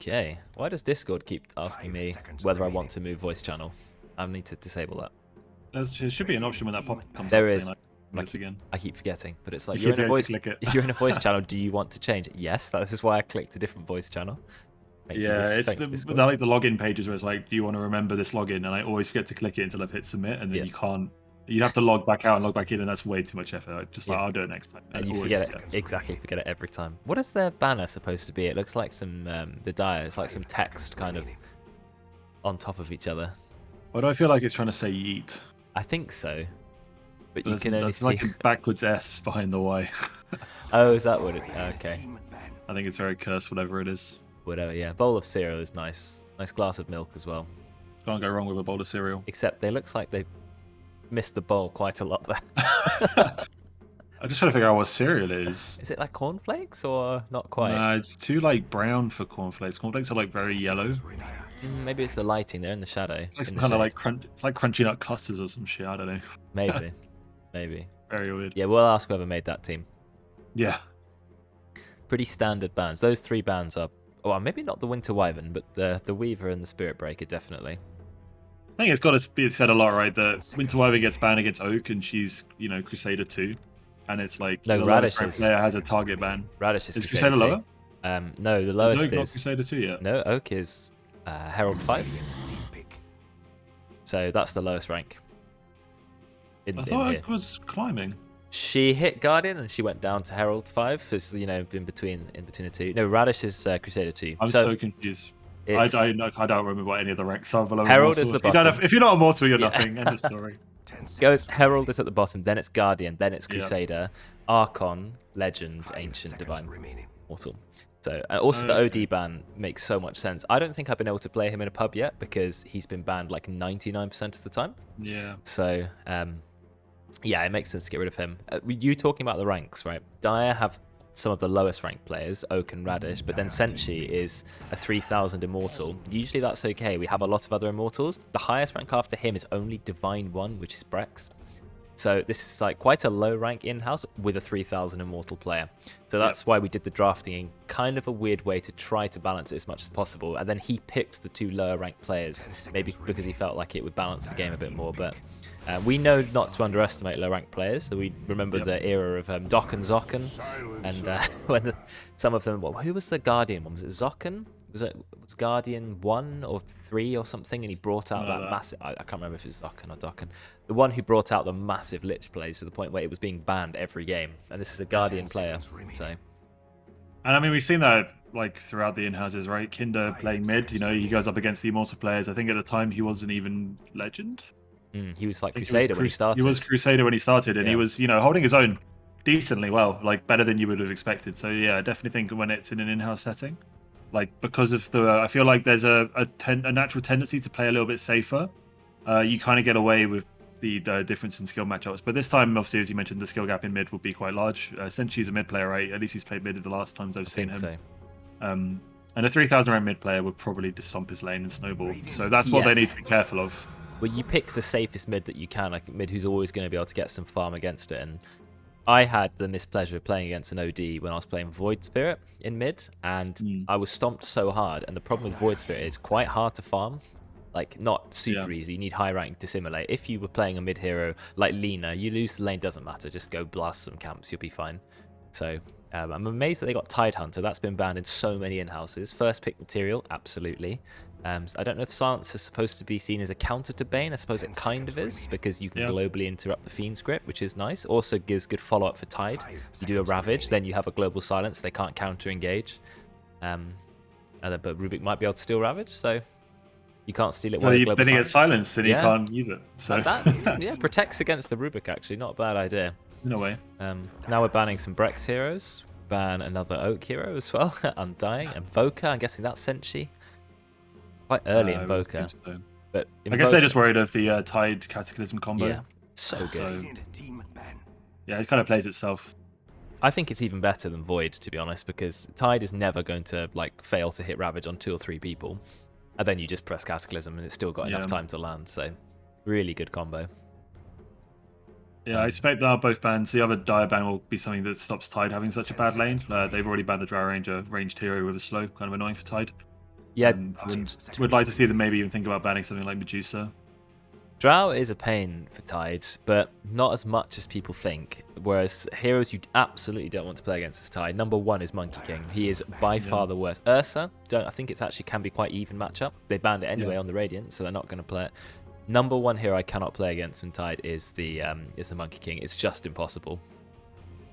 Okay. Why does Discord keep asking me whether I want to move voice channel? I need to disable that. There should be an option when that pop comes There up is. saying like this again. I keep forgetting, but it's like You you're in a voice. click it. If you're in a voice channel, do you want to change it? Yes, that is why I clicked a different voice channel. Thank you, It's thank you, they're Discord. like the login pages where it's like, do you want to remember this login? And I always forget to click it until I've hit submit, and then you can't. You'd have to log back out and log back in, and that's way too much effort. Just like I'll do it next time. And you forget it exactly. Forget it every time. What is their banner supposed to be? It looks like some the dire. It's like some text kind of on top of each other. Why do I feel like it's trying to say yeet? I think so, but you can only see like a backwards S behind the Y. Oh, is that what it? Okay. I think it's very cursed, whatever it is. Whatever. Yeah, bowl of cereal is nice. Nice glass of milk as well. Can't go wrong with a bowl of cereal. Except they looks like they missed the bowl quite a lot there. I'm just trying to figure out what cereal is. Is it like cornflakes or not quite? Nah, it's too like brown for cornflakes. Cornflakes are like very yellow. Maybe it's the lighting. They're in the shadow. It's kind of like it's like crunchy nut clusters or some shit. I don't know. Maybe, maybe. Very weird. Yeah, we'll ask whoever made that team. Yeah. Pretty standard bands. Those three bands are, well, maybe not the Winter Wyvern, but the Weaver and the Spirit Breaker definitely. I think it's got to be said a lot, right? That Winter Wyvern gets banned against Oak, and she's Crusader 2, and it's like no, the Radish lowest player has a target ban. Radish is Crusader lower? No, the lowest is Oak not is Crusader 2 yet? No, Oak is Herald 5. So that's the lowest rank. I thought Oak was climbing. She hit Guardian and she went down to Herald 5. It's, you know, in between the two. No, Radish is Crusader 2. I'm so confused. I don't remember what any of the ranks are below. Herald is the bottom. If you're not immortal, you're nothing. End of story. Goes Herald is at the bottom, then it's Guardian, then it's Crusader, Archon, Legend, Ancient, Divine, Mortal. So also the OD ban makes so much sense. I don't think I've been able to play him in a pub yet because he's been banned like 99% of the time. Yeah. So yeah, it makes sense to get rid of him. You talking about the ranks, right? Dire have some of the lowest ranked players, Oak and Radish, but then Senshi is a 3000 immortal. Usually that's okay. We have a lot of other immortals. The highest rank after him is only Divine 1, which is Brex. So this is like quite a low rank in-house with a 3000 immortal player. So that's why we did the drafting in kind of a weird way to try to balance it as much as possible. And then he picked the two lower ranked players, maybe because he felt like it would balance the game a bit more. But we know not to underestimate low ranked players. So we remember the era of Doc and Zokken. And when some of them, who was the Guardian one? Was it Zokken? Was Guardian 1 or 3 or something, and he brought out that massive, I can't remember if it was Zokken or Dokken, the one who brought out the massive Lich plays to the point where it was being banned every game, and this is a Guardian player, so. And I mean, we've seen that like throughout the in-houses, right? Kinder playing mid, you know, he goes up against the immortal players. I think at the time he wasn't even Legend. He was like Crusader when he started. He was Crusader when he started, and he was, you know, holding his own decently well, like better than you would have expected. So yeah, I definitely think when it's in an in-house setting, like because of the, I feel like there's a natural tendency to play a little bit safer. You kind of get away with the difference in skill matchups. But this time, obviously, as you mentioned, the skill gap in mid will be quite large. Senshi's a mid player, right? At least he's played mid the last times I've seen him. So. And a 3000 rank mid player would probably just stomp his lane and snowball. So that's what they need to be careful of. Well, you pick the safest mid that you can, like mid who's always going to be able to get some farm against it. And I had the mispleasure of playing against an OD when I was playing Void Spirit in mid, and I was stomped so hard. And the problem with Void Spirit is quite hard to farm. Like, not super easy. You need high rank to simulate. If you were playing a mid hero like Lina, you lose the lane, doesn't matter. Just go blast some camps, you'll be fine. So I'm amazed that they got Tide Hunter. That's been banned in so many in-houses. First pick material, absolutely. I don't know if Silence is supposed to be seen as a counter to Bane. I suppose it kind of is, because you can globally interrupt the Fiend's grip, which is nice. Also gives good follow-up for Tide. You do a Ravage, then you have a global silence. They can't counter-engage. But Rubik might be able to steal Ravage, so you can't steal it. Well, then he gets silenced and he can't use it. So that protects against the Rubik, actually. Not a bad idea. In a way. Now we're banning some Brex heroes. Ban another Oak hero as well. Undying. And Voka, I'm guessing that's Senshi. Quite early in Voka. So. But I guess they're just worried of the Tide Cataclysm combo. Yeah, so good. Yeah, it kind of plays itself. I think it's even better than Void, to be honest, because Tide is never going to like fail to hit Ravage on 2 or 3 people. And then you just press Cataclysm and it's still got enough time to land. So really good combo. Yeah, I expect that both bans. The other Dire ban will be something that stops Tide having such a bad lane. They've already banned the Drow Ranger ranged hero with a slow, kind of annoying for Tide. Yeah, would like to see them maybe even think about banning something like Medusa. Drow is a pain for Tide, but not as much as people think. Whereas heroes you absolutely don't want to play against as Tide. Number 1 is Monkey King. He is by far the worst. Ursa, I think it's actually can be quite even matchup. They banned it anyway on the Radiant, so they're not going to play it. Number 1 hero I cannot play against in Tide is the Monkey King. It's just impossible.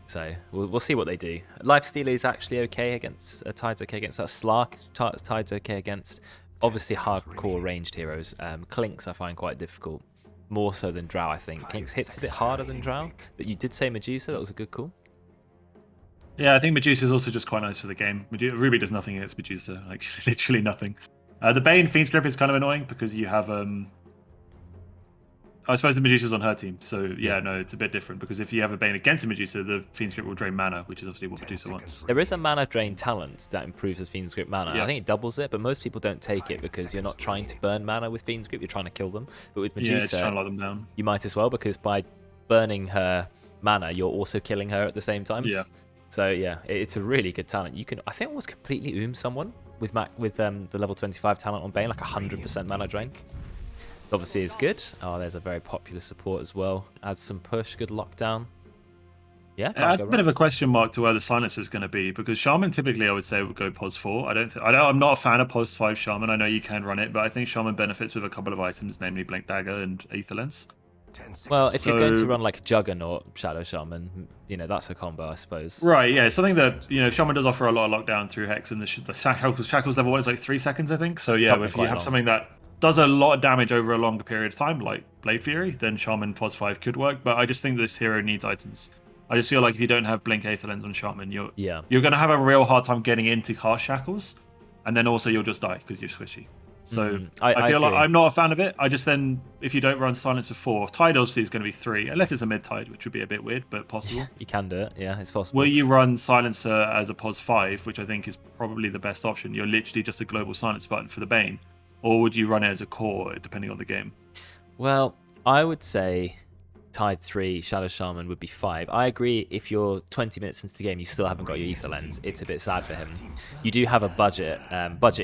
So we'll see what they do. Lifestealer is actually okay against Tide's okay against that. Slark Tide's okay against. Obviously hardcore ranged heroes. Clinks I find quite difficult, more so than Drow I think. Clinks hits a bit harder than Drow, but you did say Medusa, that was a good call. Yeah, I think Medusa is also just quite nice for the game. Ruby does nothing against Medusa, like literally nothing. The Bane Fiend's Grip is kind of annoying because you have I suppose the Medusa's on her team, so yeah, no, it's a bit different because if you have a Bane against a Medusa, the Fiend's Grip will drain mana, which is obviously what Medusa wants. There is a mana drain talent that improves the Fiend's Grip mana. I think it doubles it, but most people don't take it because you're not trying to burn mana with Fiend's Grip, you're trying to kill them. But with Medusa, it's trying to lock them down. You might as well, because by burning her mana, you're also killing her at the same time. Yeah. So yeah, it's a really good talent. You can, I think, almost completely someone with the level 25 talent on Bane, like 100% mana drain. Obviously is good. Oh, there's a very popular support as well. Adds some push, good lockdown. Yeah, adds a bit of a question mark to where the silencer is going to be, because Shaman typically I would say would go pos 4. I'm not a fan of pos 5 Shaman. I know you can run it, but I think Shaman benefits with a couple of items, namely Blink Dagger and Aether Lens. Well, if you're going to run like Juggernaut Shadow Shaman, that's a combo, I suppose. Right, yeah, something that Shaman does offer a lot of lockdown through Hex, and the Shackles level 1 is like 3 seconds, I think. So yeah, if you have something that does a lot of damage over a longer period of time, like Blade Fury, then Shaman pos 5 could work. But I just think this hero needs items. I just feel like if you don't have Blink Aether Lens on Shaman, you're going to have a real hard time getting into cast Shackles, and then also you'll just die because you're squishy. So I feel like I'm not a fan of it. I just then, if you don't run Silencer 4, Tide obviously is going to be 3, unless it's a mid-tide, which would be a bit weird, but possible. You can do it, yeah, it's possible. Will you run Silencer as a pos 5, which I think is probably the best option? You're literally just a global silence button for the Bane. Or would you run it as a core, depending on the game? Well, I would say Tide 3, Shadow Shaman would be 5. I agree, if you're 20 minutes into the game, you still haven't got your Aether Lens. It's a bit sad for him. You do have a budget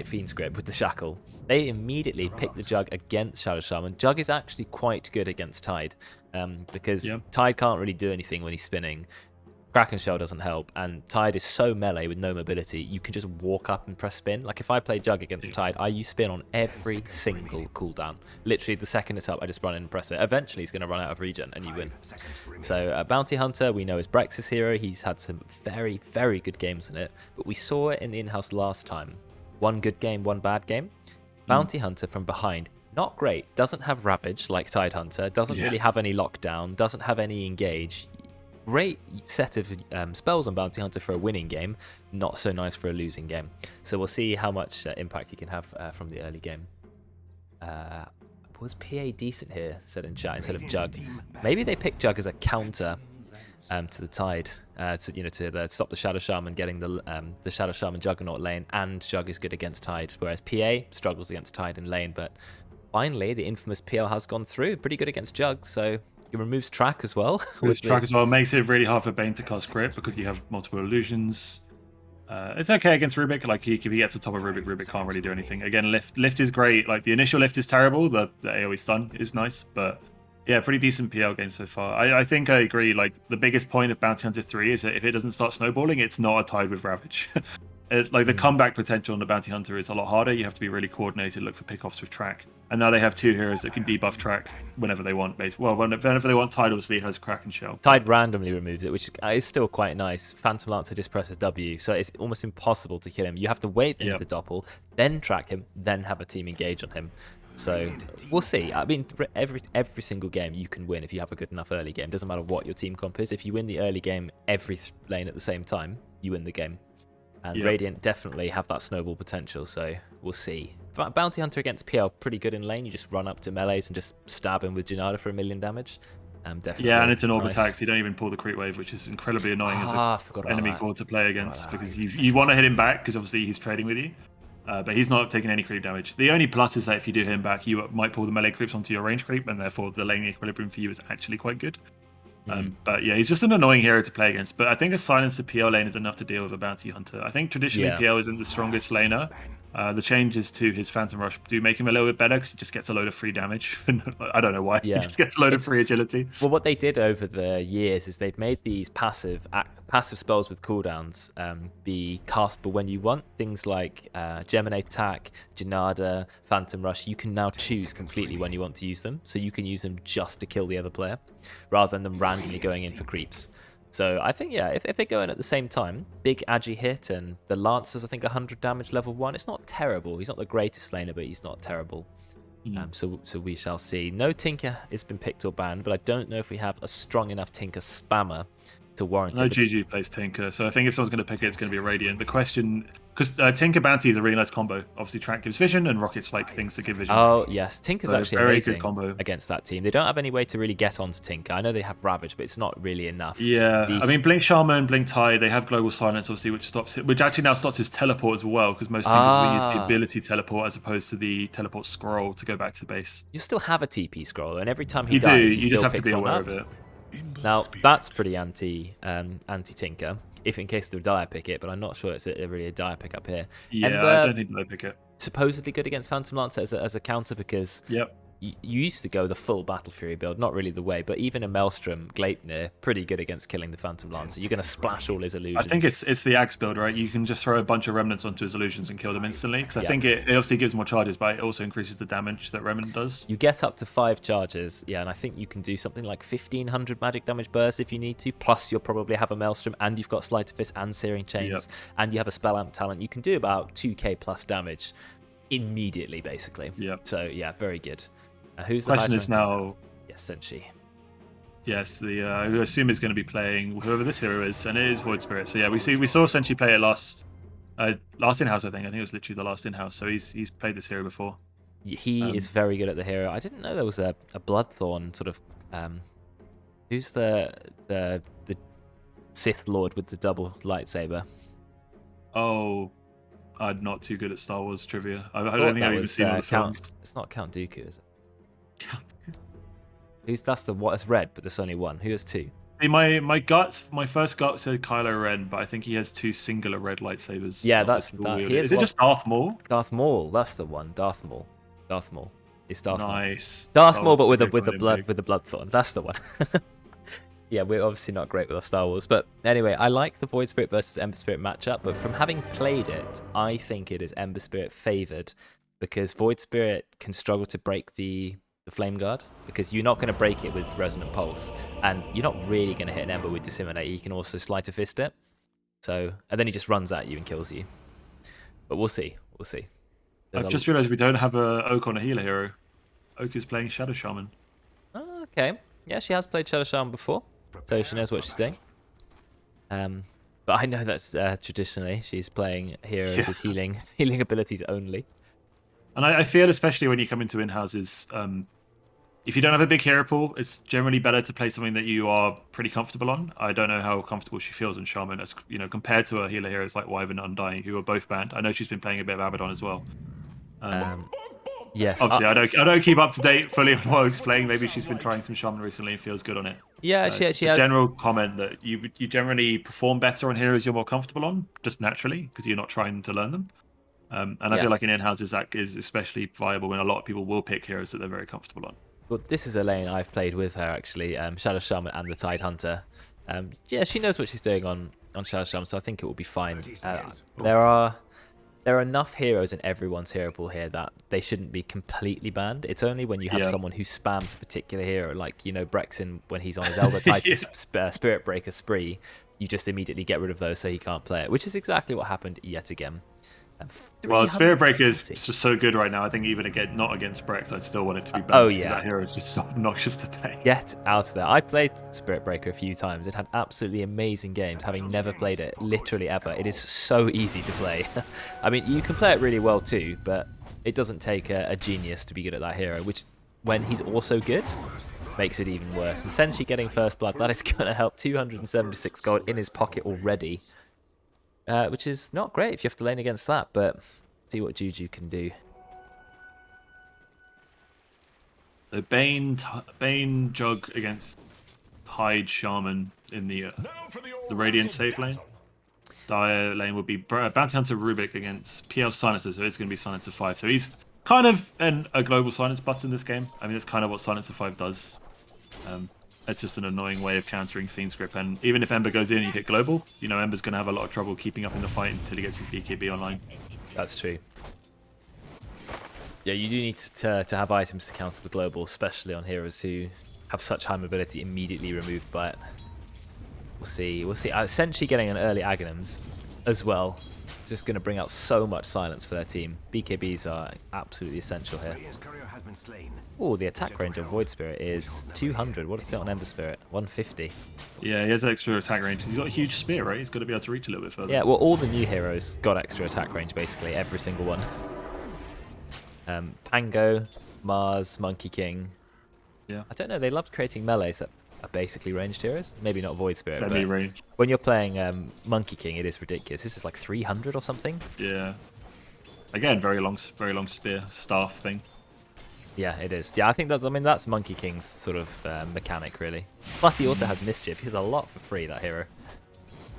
Fiend's Grip with the Shackle. They immediately pick the Jug against Shadow Shaman. Jug is actually quite good against Tide, because Tide can't really do anything when he's spinning. Kraken Shell doesn't help, and Tide is so melee with no mobility, you can just walk up and press spin. Like if I play Jug against Tide, I use spin on every single cooldown. Literally, the second it's up, I just run in and press it. Eventually, he's going to run out of regen, and you win. So Bounty Hunter, we know is Brex's hero. He's had some very, very good games in it, but we saw it in the in-house last time. One good game, one bad game. Bounty Hunter from behind, not great. Doesn't have Ravage like Tide Hunter. Doesn't really have any lockdown. Doesn't have any engage. Great set of spells on Bounty Hunter for a winning game, not so nice for a losing game. So we'll see how much impact he can have from the early game. Was PA decent here, said in chat, instead of Jug? Maybe they picked Jug as a counter to the Tide, to stop the Shadow Shaman getting the Shadow Shaman Juggernaut lane, and Jug is good against Tide, whereas PA struggles against Tide in lane. But finally, the infamous PL has gone through, pretty good against Jug, so it removes track as well. Track as well makes it really hard for Bane to cast Grip because you have multiple illusions. It's okay against Rubik. Like if he gets on top of Rubik, Rubik can't really do anything. Again, lift is great. Like the initial lift is terrible. The AoE stun is nice, but yeah, pretty decent PL game so far. I think I agree. Like the biggest point of Bounty Hunter 3 is that if it doesn't start snowballing, it's not a Tide with Ravage. Like the comeback potential on the Bounty Hunter is a lot harder. You have to be really coordinated, look for pickoffs with track. And now they have 2 heroes that can debuff track whenever they want. Basically, well, whenever they want, Tide obviously has Kraken Shell. Tide randomly removes it, which is still quite nice. Phantom Lancer just presses W, so it's almost impossible to kill him. You have to wait for him to doppel, then track him, then have a team engage on him. So we'll see. I mean, every single game you can win if you have a good enough early game. Doesn't matter what your team comp is. If you win the early game every lane at the same time, you win the game. And Radiant definitely have that snowball potential, so we'll see. Bounty Hunter against PL, pretty good in lane. You just run up to melees and just stab him with Janada for 1,000,000 damage. Definitely. Yeah, and it's an orb attack, so you don't even pull the creep wave, which is incredibly annoying as an enemy core to play against, because you want to hit him back, because obviously he's trading with you. But he's not taking any creep damage. The only plus is that if you do hit him back, you might pull the melee creeps onto your range creep, and therefore the lane equilibrium for you is actually quite good. But yeah, he's just an annoying hero to play against. But I think a Silencer PL lane is enough to deal with a Bounty Hunter. I think traditionally PL isn't the strongest laner, The changes to his Phantom Rush do make him a little bit better because he just gets a load of free damage. I don't know why. He Yeah. just gets a load of free agility. Well, what they did over the years is they've made these passive spells with cooldowns be castable when you want. Things like Geminate Attack, Janada, Phantom Rush. You can now choose completely when you want to use them. So you can use them just to kill the other player rather than them randomly going in for creeps. So I think, yeah, if they go in at the same time, big agi hit, and the Lancer's, I think, 100 damage level 1. It's not terrible. He's not the greatest laner, but he's not terrible. So we shall see. No Tinker has been picked or banned, but I don't know if we have a strong enough Tinker spammer to warrant no it. No GG plays Tinker, so I think if someone's going to pick it, it's going to be a Radiant. The question, because Tinker Bounty is a really nice combo. Obviously, Track gives vision, and Rocket's like things to give vision. Oh yes, Tinker's actually very amazing good combo against that team. They don't have any way to really get onto Tinker. I know they have Ravage, but it's not really enough. Yeah, I mean, Blink Shaman, Blink Tide, they have Global Silence, obviously, which actually now stops his teleport as well, because most Tinkers will use the ability teleport as opposed to the teleport scroll to go back to the base. You still have a TP scroll, and every time he dies, you just have to be aware of it. Now that's pretty anti-Tinker, if in case the Dire pick it, but I'm not sure it's really a Dire pick up here. Yeah, I don't think they pick it. Supposedly good against Phantom Lancer as a counter because you used to go the full Battle Fury build, not really the way, but even a Maelstrom Gleipnir, pretty good against killing the Phantom Lancer. You're going to splash all his illusions. I think it's the Axe build, right? You can just throw a bunch of Remnants onto his illusions and kill them instantly, because I think it obviously gives more charges, but it also increases the damage that Remnant does. You get up to 5 charges, yeah, and I think you can do something like 1500 magic damage burst if you need to, plus you'll probably have a Maelstrom, and you've got Sleight of Fist and Searing Chains, and you have a Spell Amp talent. You can do about 2k plus damage immediately, basically. So, yeah, very good. Who's the question is now? Yes, Senshi. Yes, who I assume is going to be playing whoever this hero is, and it is Void Spirit. So yeah, we saw Senshi play it last in-house. I think it was literally the last in-house. So he's played this hero before. He is very good at the hero. I didn't know there was a Bloodthorn sort of. Who's the Sith Lord with the double lightsaber? Oh, I'm not too good at Star Wars trivia. I don't think I've even seen all the films. It's not Count Dooku, is it? That's the what is red, but there's only one. Who has 2? See, my first gut said Kylo Ren, but I think he has 2 singular red lightsabers. Yeah, that's that. Is it just Darth Maul? Darth Maul, that's the one. Darth Maul. It's Darth Maul. Nice. Darth Maul, but with the Bloodthorn. That's the one. Yeah, we're obviously not great with our Star Wars, but anyway, I like the Void Spirit versus Ember Spirit matchup, but from having played it, I think it is Ember Spirit favored because Void Spirit can struggle to break the Flame Guard because you're not going to break it with Resonant Pulse, and you're not really going to hit an Ember with Disseminate. He can also Sleight of Fist it, and then he just runs at you and kills you. But we'll see. I've just realised we don't have a Oak on a healer hero. Oak is playing Shadow Shaman. Oh, okay. Yeah, she has played Shadow Shaman before, so she knows what she's doing. But I know that's traditionally she's playing heroes with healing abilities only. And I feel, especially when you come into in-houses, if you don't have a big hero pool, it's generally better to play something that you are pretty comfortable on. I don't know how comfortable she feels in Shaman, as compared to her healer heroes like Wyvern and Undying, who are both banned. I know she's been playing a bit of Abaddon as well. Yes. Obviously, I don't keep up to date fully on what Oak's playing. Maybe she's been trying some Shaman recently and feels good on it. Yeah, she has. General comment that you generally perform better on heroes you're more comfortable on, just naturally, because you're not trying to learn them. And I feel like in in-houses that is especially viable when a lot of people will pick heroes that they're very comfortable on. Well, this is a lane I've played with her actually, Shadow Shaman and the Tide Hunter. Yeah, she knows what she's doing on Shadow Shaman, so I think it will be fine. There are enough heroes in everyone's hero pool here that they shouldn't be completely banned. It's only when you have someone who spams a particular hero, like Brexin when he's on his Elder Titan Spirit Breaker spree, you just immediately get rid of those so he can't play it, which is exactly what happened yet again. Well, Spirit Breaker is just so good right now. I think even not against Brex, I'd still want it to be banned. Oh yeah, that hero is just so obnoxious to play. Get out of there. I played Spirit Breaker a few times. It had absolutely amazing games, having never played it literally ever. It is so easy to play. I mean, you can play it really well too, but it doesn't take a genius to be good at that hero, which when he's also good, makes it even worse. And Senshi getting first blood, that is going to help. 276 gold in his pocket already. Which is not great if you have to lane against that, but see what Juju can do. The Bane Jug against Tide Shaman in the Radiant safe lane. Dire lane would be Bounty Hunter Rubik against PL Silencer, so it's going to be Silencer 5. So he's kind of a global silence butt in this game. I mean, that's kind of what Silencer 5 does. It's just an annoying way of countering Fiend's Grip. And even if Ember goes in and you hit global, you know, Ember's going to have a lot of trouble keeping up in the fight until he gets his BKB online. That's true. Yeah, you do need to have items to counter the global, especially on heroes who have such high mobility immediately removed by it. We'll see. We'll see. Essentially getting an early Aghanims as well. Just going to bring out so much silence for their team. BKBs are absolutely essential here. Oh, the attack range on Void Spirit is 200. What is it on Ember Spirit? 150. Yeah, he has extra attack range. He's got a huge spear, right? He's got to be able to reach a little bit further. Yeah, well, all the new heroes got extra attack range, basically. Every single one. Pango, Mars, Monkey King. Yeah. I don't know, they loved creating melees that are basically ranged heroes. Maybe not Void Spirit, but range. when you're playing Monkey King, it is ridiculous. This is like 300 or something. Yeah. Again, very long spear staff thing. Yeah, it is. Yeah, I think that, I mean, that's Monkey King's sort of mechanic, really. Plus, he also has Mischief. He has a lot for free, that hero.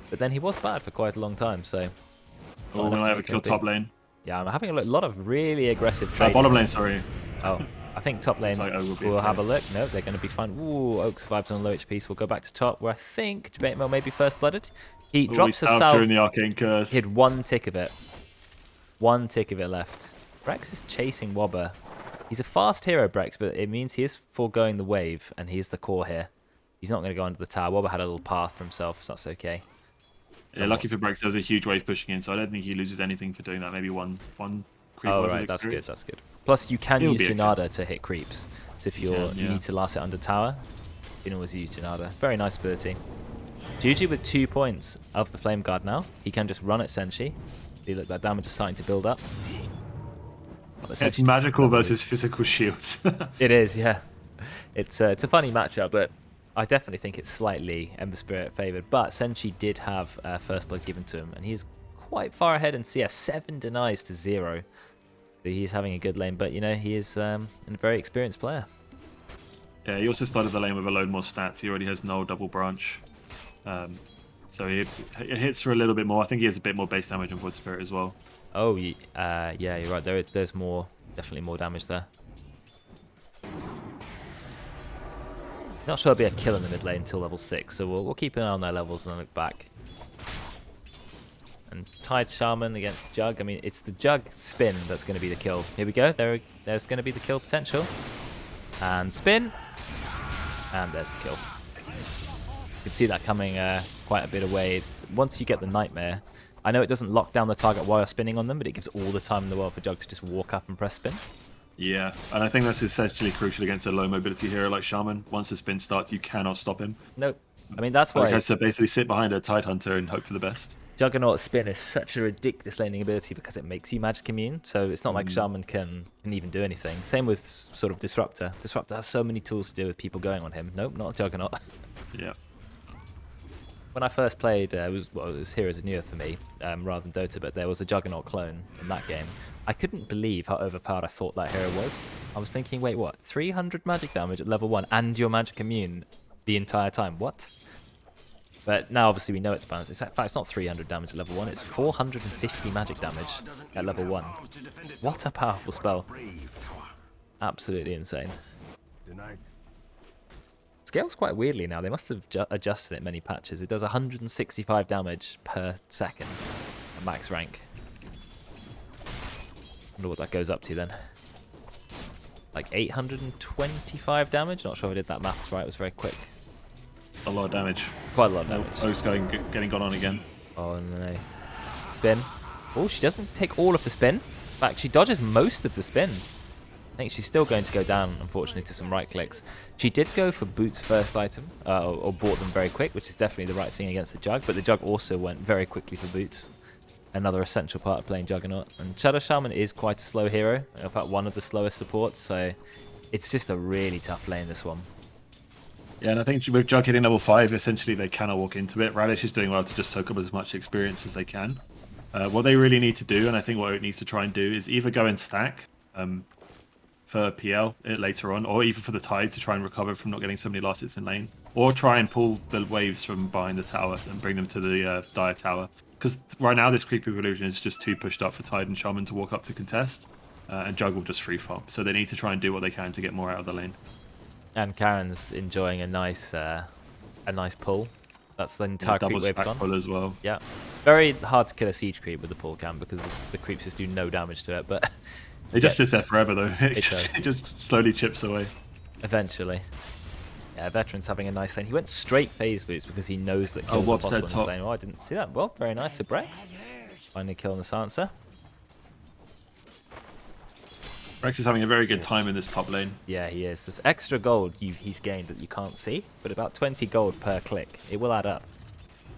But then he was bad for quite a long time, so... Oh, we might have a kill top lane. Yeah, I'm having a lot of really aggressive trading. Bottom lane, sorry. Oh, I think top lane will have a look. No, they're going to be fine. Ooh, Oak survives on low HP, so we'll go back to top, where I think Jabate may be first blooded. He drops a salve during the Arcane Curse. He had one tick of it. One tick of it left. Brex is chasing Wobber. He's a fast hero, Brex, but it means he is foregoing the wave, and he is the core here. He's not going to go under the tower. Wobber had a little path for himself, so that's okay. Yeah, lucky for Brex, there was a huge wave pushing in, so I don't think he loses anything for doing that. Maybe one creep. Oh, right, that's good, that's good. Plus, you can use Janada to hit creeps. So if you need to last it under tower, you can always use Janada. Very nice ability. Juju with 2 points of the Flame Guard now. He can just run at Senshi. See, look, that damage is starting to build up. It's magical versus physical shields. It is, yeah. It's a funny matchup, but I definitely think it's slightly Ember Spirit favoured. But Senshi did have First Blood given to him, and he's quite far ahead in CS. 7 denies to 0. So he's having a good lane, but, you know, he is a very experienced player. Yeah, he also started the lane with a load more stats. He already has Null double branch. So he hits for a little bit more. I think he has a bit more base damage on Void Spirit as well. Oh, yeah, you're right. There's more, definitely more damage there. Not sure it'll be a kill in the mid lane until level 6, so we'll keep an eye on their levels and then look back. And Tide Shaman against Jug. I mean, it's the Jug spin that's going to be the kill. Here we go. There's going to be the kill potential. And spin. And there's the kill. You can see that coming quite a bit away. Once you get the Nightmare, I know it doesn't lock down the target while you're spinning on them, but it gives all the time in the world for Jug to just walk up and press spin. Yeah, and I think that's essentially crucial against a low mobility hero like Shaman. Once the spin starts, you cannot stop him. Nope. I mean, that's why... He has to basically sit behind a Tide Hunter and hope for the best. Juggernaut spin is such a ridiculous laning ability because it makes you magic immune, so it's not like Shaman can even do anything. Same with sort of Disruptor. Disruptor has so many tools to deal with people going on him. Nope, not Juggernaut. Yeah. When I first played, it was Heroes of Newer for me, rather than Dota, but there was a Juggernaut clone in that game. I couldn't believe how overpowered I thought that hero was. I was thinking, wait, what? 300 magic damage at level 1 and you're magic immune the entire time? What? But now obviously we know it's balanced. In fact, it's not 300 damage at level 1, it's 450 magic damage at level 1. What a powerful spell. Absolutely insane. Scales quite weirdly now. They must have adjusted it many patches. It does 165 damage per second at max rank. Wonder what that goes up to then. Like 825 damage? Not sure if I did that maths right. It was very quick. A lot of damage. Quite a lot of damage. Oak's getting gone on again. Oh no. Spin. Oh, she doesn't take all of the spin. In fact, she dodges most of the spin. I think she's still going to go down, unfortunately, to some right clicks. She did go for Boots' first item, or bought them very quick, which is definitely the right thing against the Jug, but the Jug also went very quickly for Boots. Another essential part of playing Juggernaut. And Shadow Shaman is quite a slow hero, in fact one of the slowest supports, so it's just a really tough lane, this one. Yeah, and I think with Jug hitting level 5, essentially they cannot walk into it. Radish is doing well to just soak up as much experience as they can. What they really need to do, and I think what it needs to try and do, is either go and stack for PL later on, or even for the Tide to try and recover from not getting so many last hits in lane, or try and pull the waves from behind the tower and bring them to the Dire tower. because right now this creepy illusion is just too pushed up for Tide and Shaman to walk up to contest, and Juggle just free farm. So they need to try and do what they can to get more out of the lane. And Karen's enjoying a nice pull. That's the entire creep wave gone. Pull as well. Yeah, very hard to kill a siege creep with the pull cam because the creeps just do no damage to it. But it just sits there forever though. It just slowly chips away. Eventually. Yeah, Veteran's having a nice lane. He went straight phase boots because he knows that kills are possible in this lane. Oh, I didn't see that. Well, very nice to Brex. Finally killing the Sansa. Brex is having a very good time in this top lane. Yeah, he is. There's extra gold he's gained that you can't see, but about 20 gold per click. It will add up.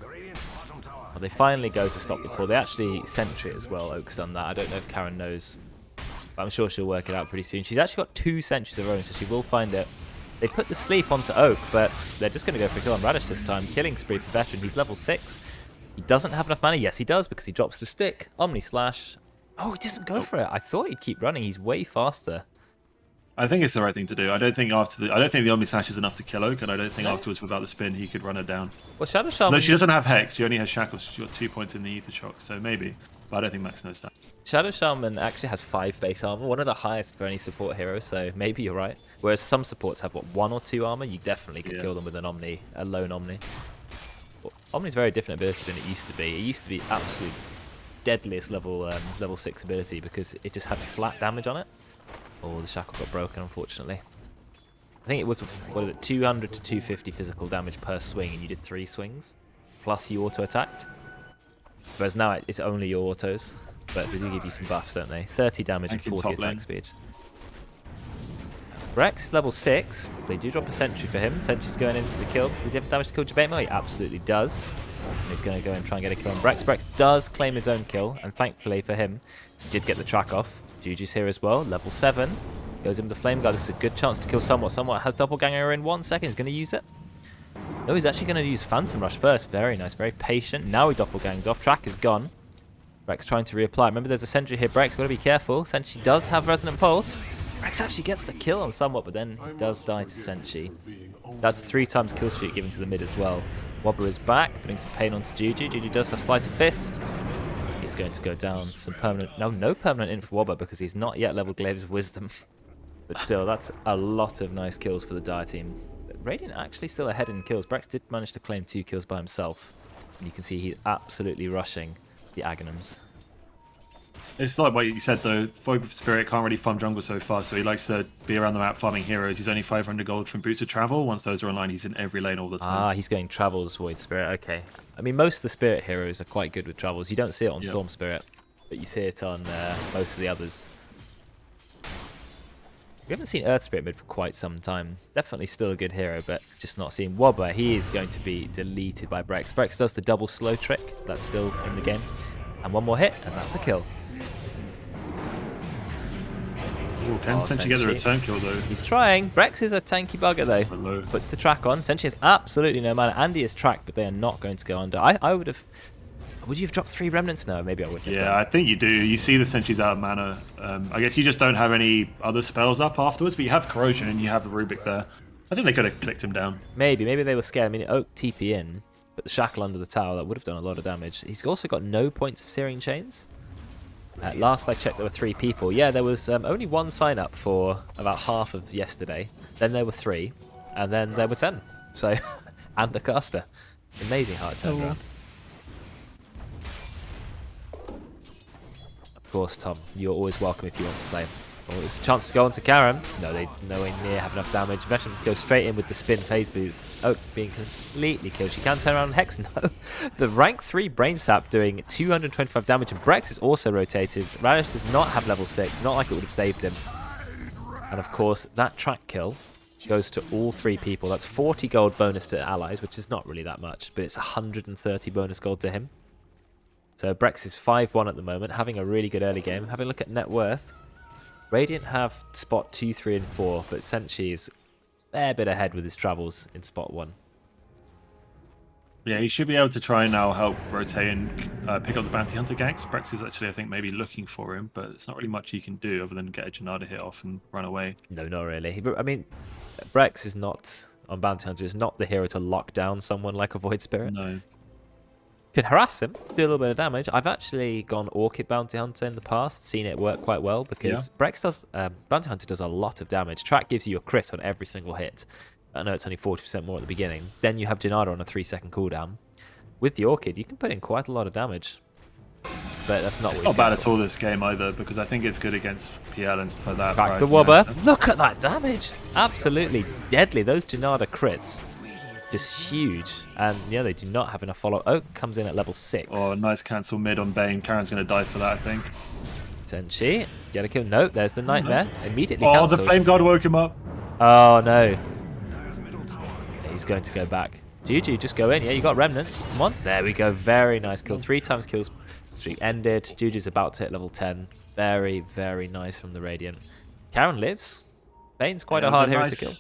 Well, they finally go to stop the pull. They actually sentry it as well. Oak's done that. I don't know if Karen knows, but I'm sure she'll work it out pretty soon. She's actually got 2 sentries of her own, so she will find it. They put the sleep onto Oak, but they're just going to go for a kill on Radish this time. Killing spree for Veteran. He's level 6. He doesn't have enough mana. Yes, he does, because he drops the stick. Omni Slash. Oh, he doesn't go for it. I thought he'd keep running. He's way faster. I think it's the right thing to do. I don't think the Omni Slash is enough to kill Oak, and I don't think afterwards without the spin he could run her down. Well, Shadow Shaman... No, she doesn't have Hex. She only has Shackles. She's got 2 points in the Ether Shock, so maybe. But I don't think Max knows that. Shadow Shaman actually has 5 base armor, one of the highest for any support hero, so maybe you're right. Whereas some supports have, what, 1 or 2 armor? You definitely could kill them with an Omni, a lone Omni. Well, Omni's a very different ability than it used to be. It used to be absolute deadliest level 6 ability because it just had flat damage on it. Oh, the shackle got broken, unfortunately. I think it was, what is it, 200 to 250 physical damage per swing, and you did 3 swings, plus you auto-attacked. Whereas now it's only your autos, but they do give you some buffs, don't they? 30 damage and 40 attack speed. Brex is level 6. They do drop a sentry for him. Sentry's going in for the kill. Does he have damage to kill Jabemo? He absolutely does. And he's going to go and try and get a kill on Brex. Brex does claim his own kill, and thankfully for him, he did get the track off. Juju's here as well, level 7. Goes in with the Flame Guard. This is a good chance to kill Somewhat. Somewhat has Doppelganger in 1 second. He's going to use it. No, he's actually going to use Phantom Rush first. Very nice, very patient. Now he Doppelgangs off. Track is gone. Brex trying to reapply. Remember, there's a sentry here. Brex, got to be careful. Sentry does have Resonant Pulse. Brex actually gets the kill on Somewhat, but then he does die to Sentry. That's 3 times kill streak given to the mid as well. Wobber is back, putting some pain onto Juju. Juju does have Sleight of Fist. He's going to go down. Some permanent... No permanent in for Wobber because he's not yet leveled Glaives of Wisdom. But still, that's a lot of nice kills for the Dire team. But Radiant actually still ahead in kills. Brex did manage to claim 2 kills by himself. And you can see he's absolutely rushing the Aghanims. It's like what you said though, Void Spirit can't really farm jungle so far, so he likes to be around the map farming heroes. He's only 500 gold from Boots of Travel. Once those are online, he's in every lane all the time. Ah, he's going Travels, Void Spirit, okay. I mean, most of the Spirit heroes are quite good with Travels. You don't see it on Storm Spirit, but you see it on most of the others. We haven't seen Earth Spirit mid for quite some time. Definitely still a good hero, but just not seeing Wobber. He is going to be deleted by Brex. Brex does the double slow trick. That's still in the game. And 1 more hit, and that's a kill. Ooh, can Sentry get the return kill though? He's trying. Brex is a tanky bugger though. Puts the track on. Sentry has absolutely no mana. Andy is tracked, but they are not going to go under. I would have... Would you have dropped 3 remnants? No, maybe I wouldn't have done. I think you do. You see the Sentry's out of mana. I guess you just don't have any other spells up afterwards, but you have Corrosion and you have Rubik there. I think they could have clicked him down. Maybe they were scared. I mean, Oak TP in, but the Shackle under the tower, that would have done a lot of damage. He's also got no points of Searing Chains. At last I checked, there were 3 people. Yeah, there was only 1 sign up for about half of yesterday. Then there were 3, and then there were 10. So, and the caster. Amazing hard turnaround. Of course, Tom, you're always welcome if you want to play. Oh, there's a chance to go on to Karen. No, they nowhere near have enough damage. Veteran goes straight in with the spin phase boost. Oh, being completely killed. She can turn around and Hex. No. The rank 3 Brain Sap doing 225 damage, and Brex is also rotated. Radish does not have level 6, not like it would have saved him. And of course, that track kill goes to all 3 people. That's 40 gold bonus to allies, which is not really that much, but it's 130 bonus gold to him. So Brex is 5-1 at the moment, having a really good early game. Having a look at net worth. Radiant have spot 2, 3, and 4, but Senshi is a fair bit ahead with his travels in spot 1. Yeah, he should be able to try and now help rotate and pick up the Bounty Hunter ganks. Brex is actually, I think, maybe looking for him, but it's not really much he can do other than get a Janada hit off and run away. No, not really. I mean, Brex is not, on Bounty Hunter, is not the hero to lock down someone like a Void Spirit. No. Can harass him, do a little bit of damage. I've actually gone Orchid Bounty Hunter in the past, seen it work quite well because Brex does, Bounty Hunter does a lot of damage. Track gives you a crit on every single hit. I know it's only 40% more at the beginning. Then you have Janada on a 3-second cooldown. With the Orchid, you can put in quite a lot of damage. But that's not It's not bad at all this game either, because I think it's good against PL and stuff like that. Back the Wobber. Look at that damage! Absolutely deadly. Those Janada crits. Just huge. And yeah, they do not have enough follow. Oak comes in at level 6. Oh, nice cancel mid on Bane. Karen's going to die for that, I think. Tenchi, get a kill. No, there's the Nightmare. Immediately cancelled. cancelled. The Flame God woke him up. Oh no. He's going to go back. GG, just go in. Yeah, you got remnants. Come on. There we go. Very nice kill. 3 times kills streak ended. Juju's about to hit level 10. Very, very nice from the Radiant. Karen lives. Bane's quite a hard hero to kill.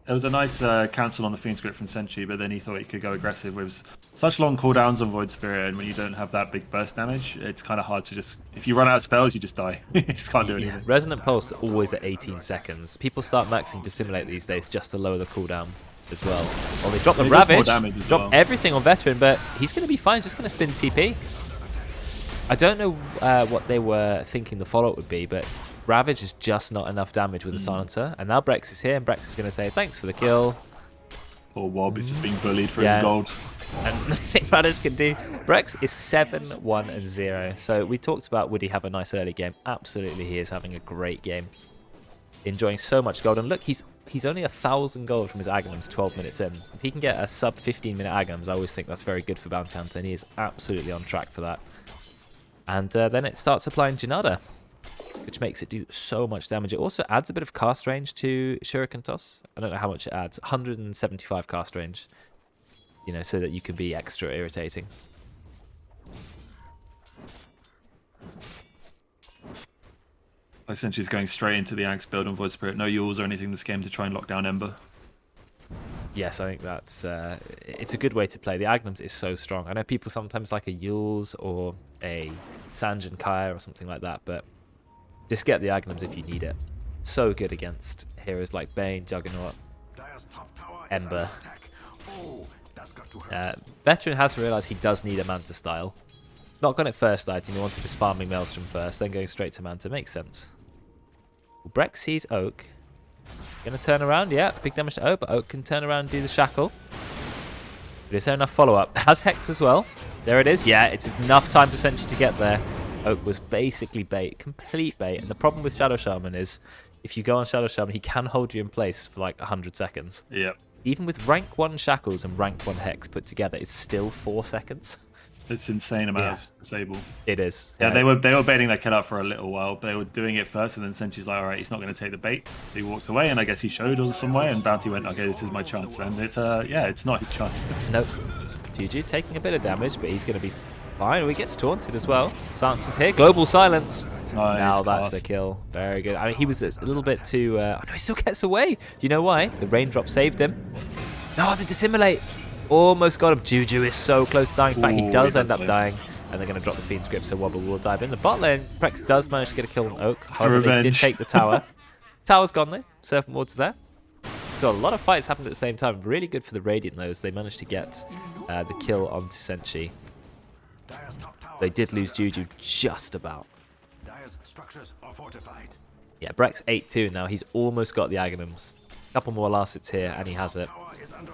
It was a nice cancel on the Fiend Script from Senshi, but then he thought he could go aggressive with such long cooldowns on Void Spirit, and when you don't have that big burst damage, it's kind of hard to just... If you run out of spells, you just die. You just can't do anything. Resonant Pulse always at 18 seconds. People start maxing Dissimulate these days just to lower the cooldown as well. Well, they drop the Ravage, drop everything on Veteran, but he's going to be fine. He's just going to spin TP. I don't know what they were thinking the follow-up would be, but Ravage is just not enough damage with the Silencer. And now Brex is here, and Brex is going to say, thanks for the kill. Poor Wob is just being bullied for his gold. And nothing Ravage can do. Brex is 7-1-0. So we talked about would he have a nice early game. Absolutely, he is having a great game. Enjoying so much gold. And look, he's only 1,000 gold from his Aghanims 12 minutes in. If he can get a sub 15-minute Aghanims, I always think that's very good for Bounty Hunter, and he is absolutely on track for that. And then it starts applying Janada, which makes it do so much damage. It also adds a bit of cast range to Shuriken Toss. I don't know how much it adds. 175 cast range, you know, so that you can be extra irritating. Essentially, he's going straight into the Axe build on Void Spirit. No Yules or anything this game to try and lock down Ember. Yes, I think that's it's a good way to play. The Aghanims is so strong. I know people sometimes like a Yules or a Sanjin Kaya or something like that, but just get the Aghanims if you need it. So good against heroes like Bane, Juggernaut, Ember. Veteran has realised he does need a Manta style. Not gone at first item, he wanted his farming Maelstrom first, then going straight to Manta. Makes sense. Brex sees Oak. Gonna turn around, yeah. Big damage to Oak, but Oak can turn around and do the Shackle. But is there enough follow-up? Has Hex as well. There it is. Yeah, it's enough time for Senshi to get there. Oak was basically bait, complete bait. And the problem with Shadow Shaman is, if you go on Shadow Shaman, he can hold you in place for like 100 seconds. Yeah. Even with rank 1 Shackles and rank 1 Hex put together, it's still 4 seconds. It's insane amount of disable. It is. Yeah, they were baiting their kill out for a little while. They were doing it first, and then Senshi's like, all right, he's not going to take the bait. So he walked away, and I guess he showed us some way, and Bounty went, okay, this is my chance. And it's yeah, it's not his chance. Nope. GG taking a bit of damage, but he's going to be fine. He gets taunted as well. Silence is here. Global Silence. Nice now that's the kill. Very good. I mean, he was a little bit too... oh, no, he still gets away. Do you know why? The raindrop saved him. No, the Dissimulate. Almost got him. Juju is so close to dying. In fact, he does end up dying. And they're going to drop the Fiend Script, so Wobble will dive in. The bot lane, Prex does manage to get a kill on Oak. However, they did take the tower. Tower's gone though. Serpent Ward's there. So a lot of fights happened at the same time. Really good for the Radiant though, as they managed to get the kill onto Senshi. They did lose Juju just about. Yeah, Brex 8-2 now. He's almost got the Aghanims. A couple more last hits here, and he has it.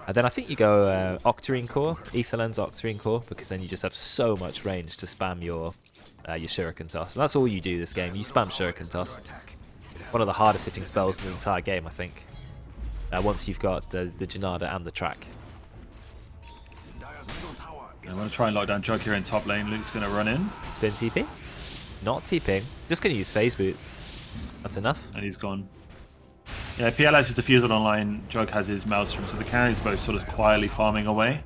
And then I think you go Octarine Core, Aetherlens Octarine Core, because then you just have so much range to spam your Shuriken Toss. And that's all you do this game. You spam Shuriken Toss. One of the hardest hitting spells in the entire game, I think. Once you've got the Janada and the track. I'm going to try and lock down Jug here in top lane. Luke's going to run in. Spin TP. Not TPing. Just going to use Phase Boots. That's enough. And he's gone. Yeah, PL has his Diffusal online, Jug has his Maelstrom, so the carries both sort of quietly farming away.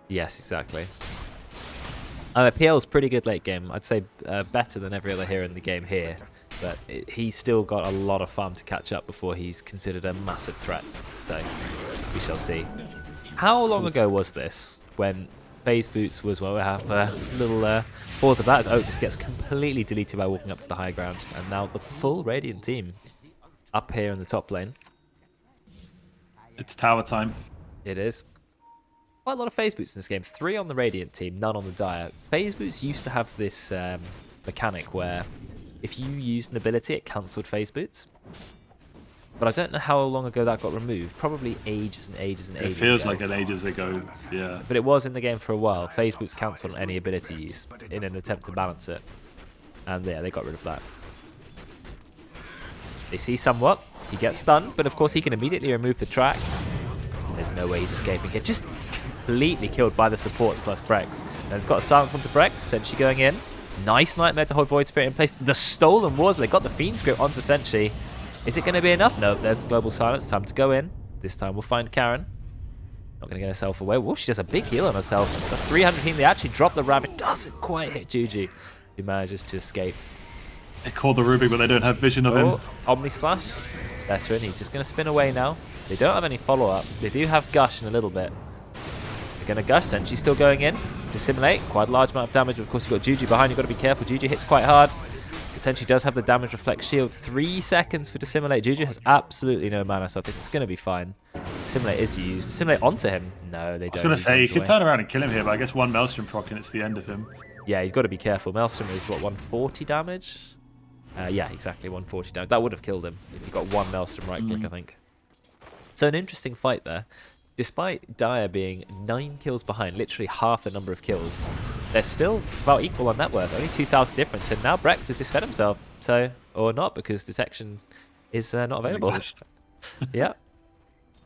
Yes, exactly. PL's pretty good late game. I'd say better than every other hero in the game here. But he's still got a lot of farm to catch up before he's considered a massive threat. So we shall see. How long ago was this when Phase Boots was, well, we have a little pause of that as Oak just gets completely deleted by walking up to the high ground. And now the full Radiant team up here in the top lane. It's tower time. It is. quite a lot of phase boots in this game. 3 on the Radiant team, none on the Dire. Phase boots used to have this mechanic where if you used an ability, it cancelled phase boots. But I don't know how long ago that got removed. Probably ages and ages and ages ago. It feels ago. like an ages ago, yeah. But it was in the game for a while. Phase boots cancelled on any ability use in an attempt to balance it. And yeah, they got rid of that. They see somewhat. He gets stunned, but of course he can immediately remove the track. There's no way he's escaping it. Just completely killed by the supports plus Brex. And they've got a silence onto Brex, Senshi going in. Nice Nightmare to hold Void Spirit in place. The stolen wars, but they got the Fiend's Grip onto Senshi. Is it going to be enough? No, there's the Global Silence. Time to go in. This time we'll find Karen. Not going to get herself away. Whoa, she does a big heal on herself. That's 300 healing. They actually drop the rabbit. Doesn't quite hit Juju, who manages to escape. They call the Rubik, but they don't have vision of him. Omni Slash. Veteran. He's just going to spin away now. They don't have any follow-up. They do have Gush in a little bit. They're going to Gush. Senshi's still going in. Dissimulate. Quite a large amount of damage. But of course, you've got Juju behind. You've got to be careful. Juju hits quite hard. Essentially does have the damage reflect shield. 3 seconds for Dissimulate. Juju has absolutely no mana, so I think it's going to be fine. Dissimulate is used. Dissimulate onto him. No, they don't. I was going to say, you could turn around and kill him here, but I guess one Maelstrom proc and it's the end of him. Yeah, you've got to be careful. Maelstrom is, what, 140 damage? Yeah, exactly, 140 damage. That would have killed him if you got one Maelstrom right click, I think. So an interesting fight there. Despite Dire being 9 kills behind, literally half the number of kills, they're still about equal on net worth, only 2,000 difference, and now Brex has just fed himself, so, or not, because detection is not available. Yeah.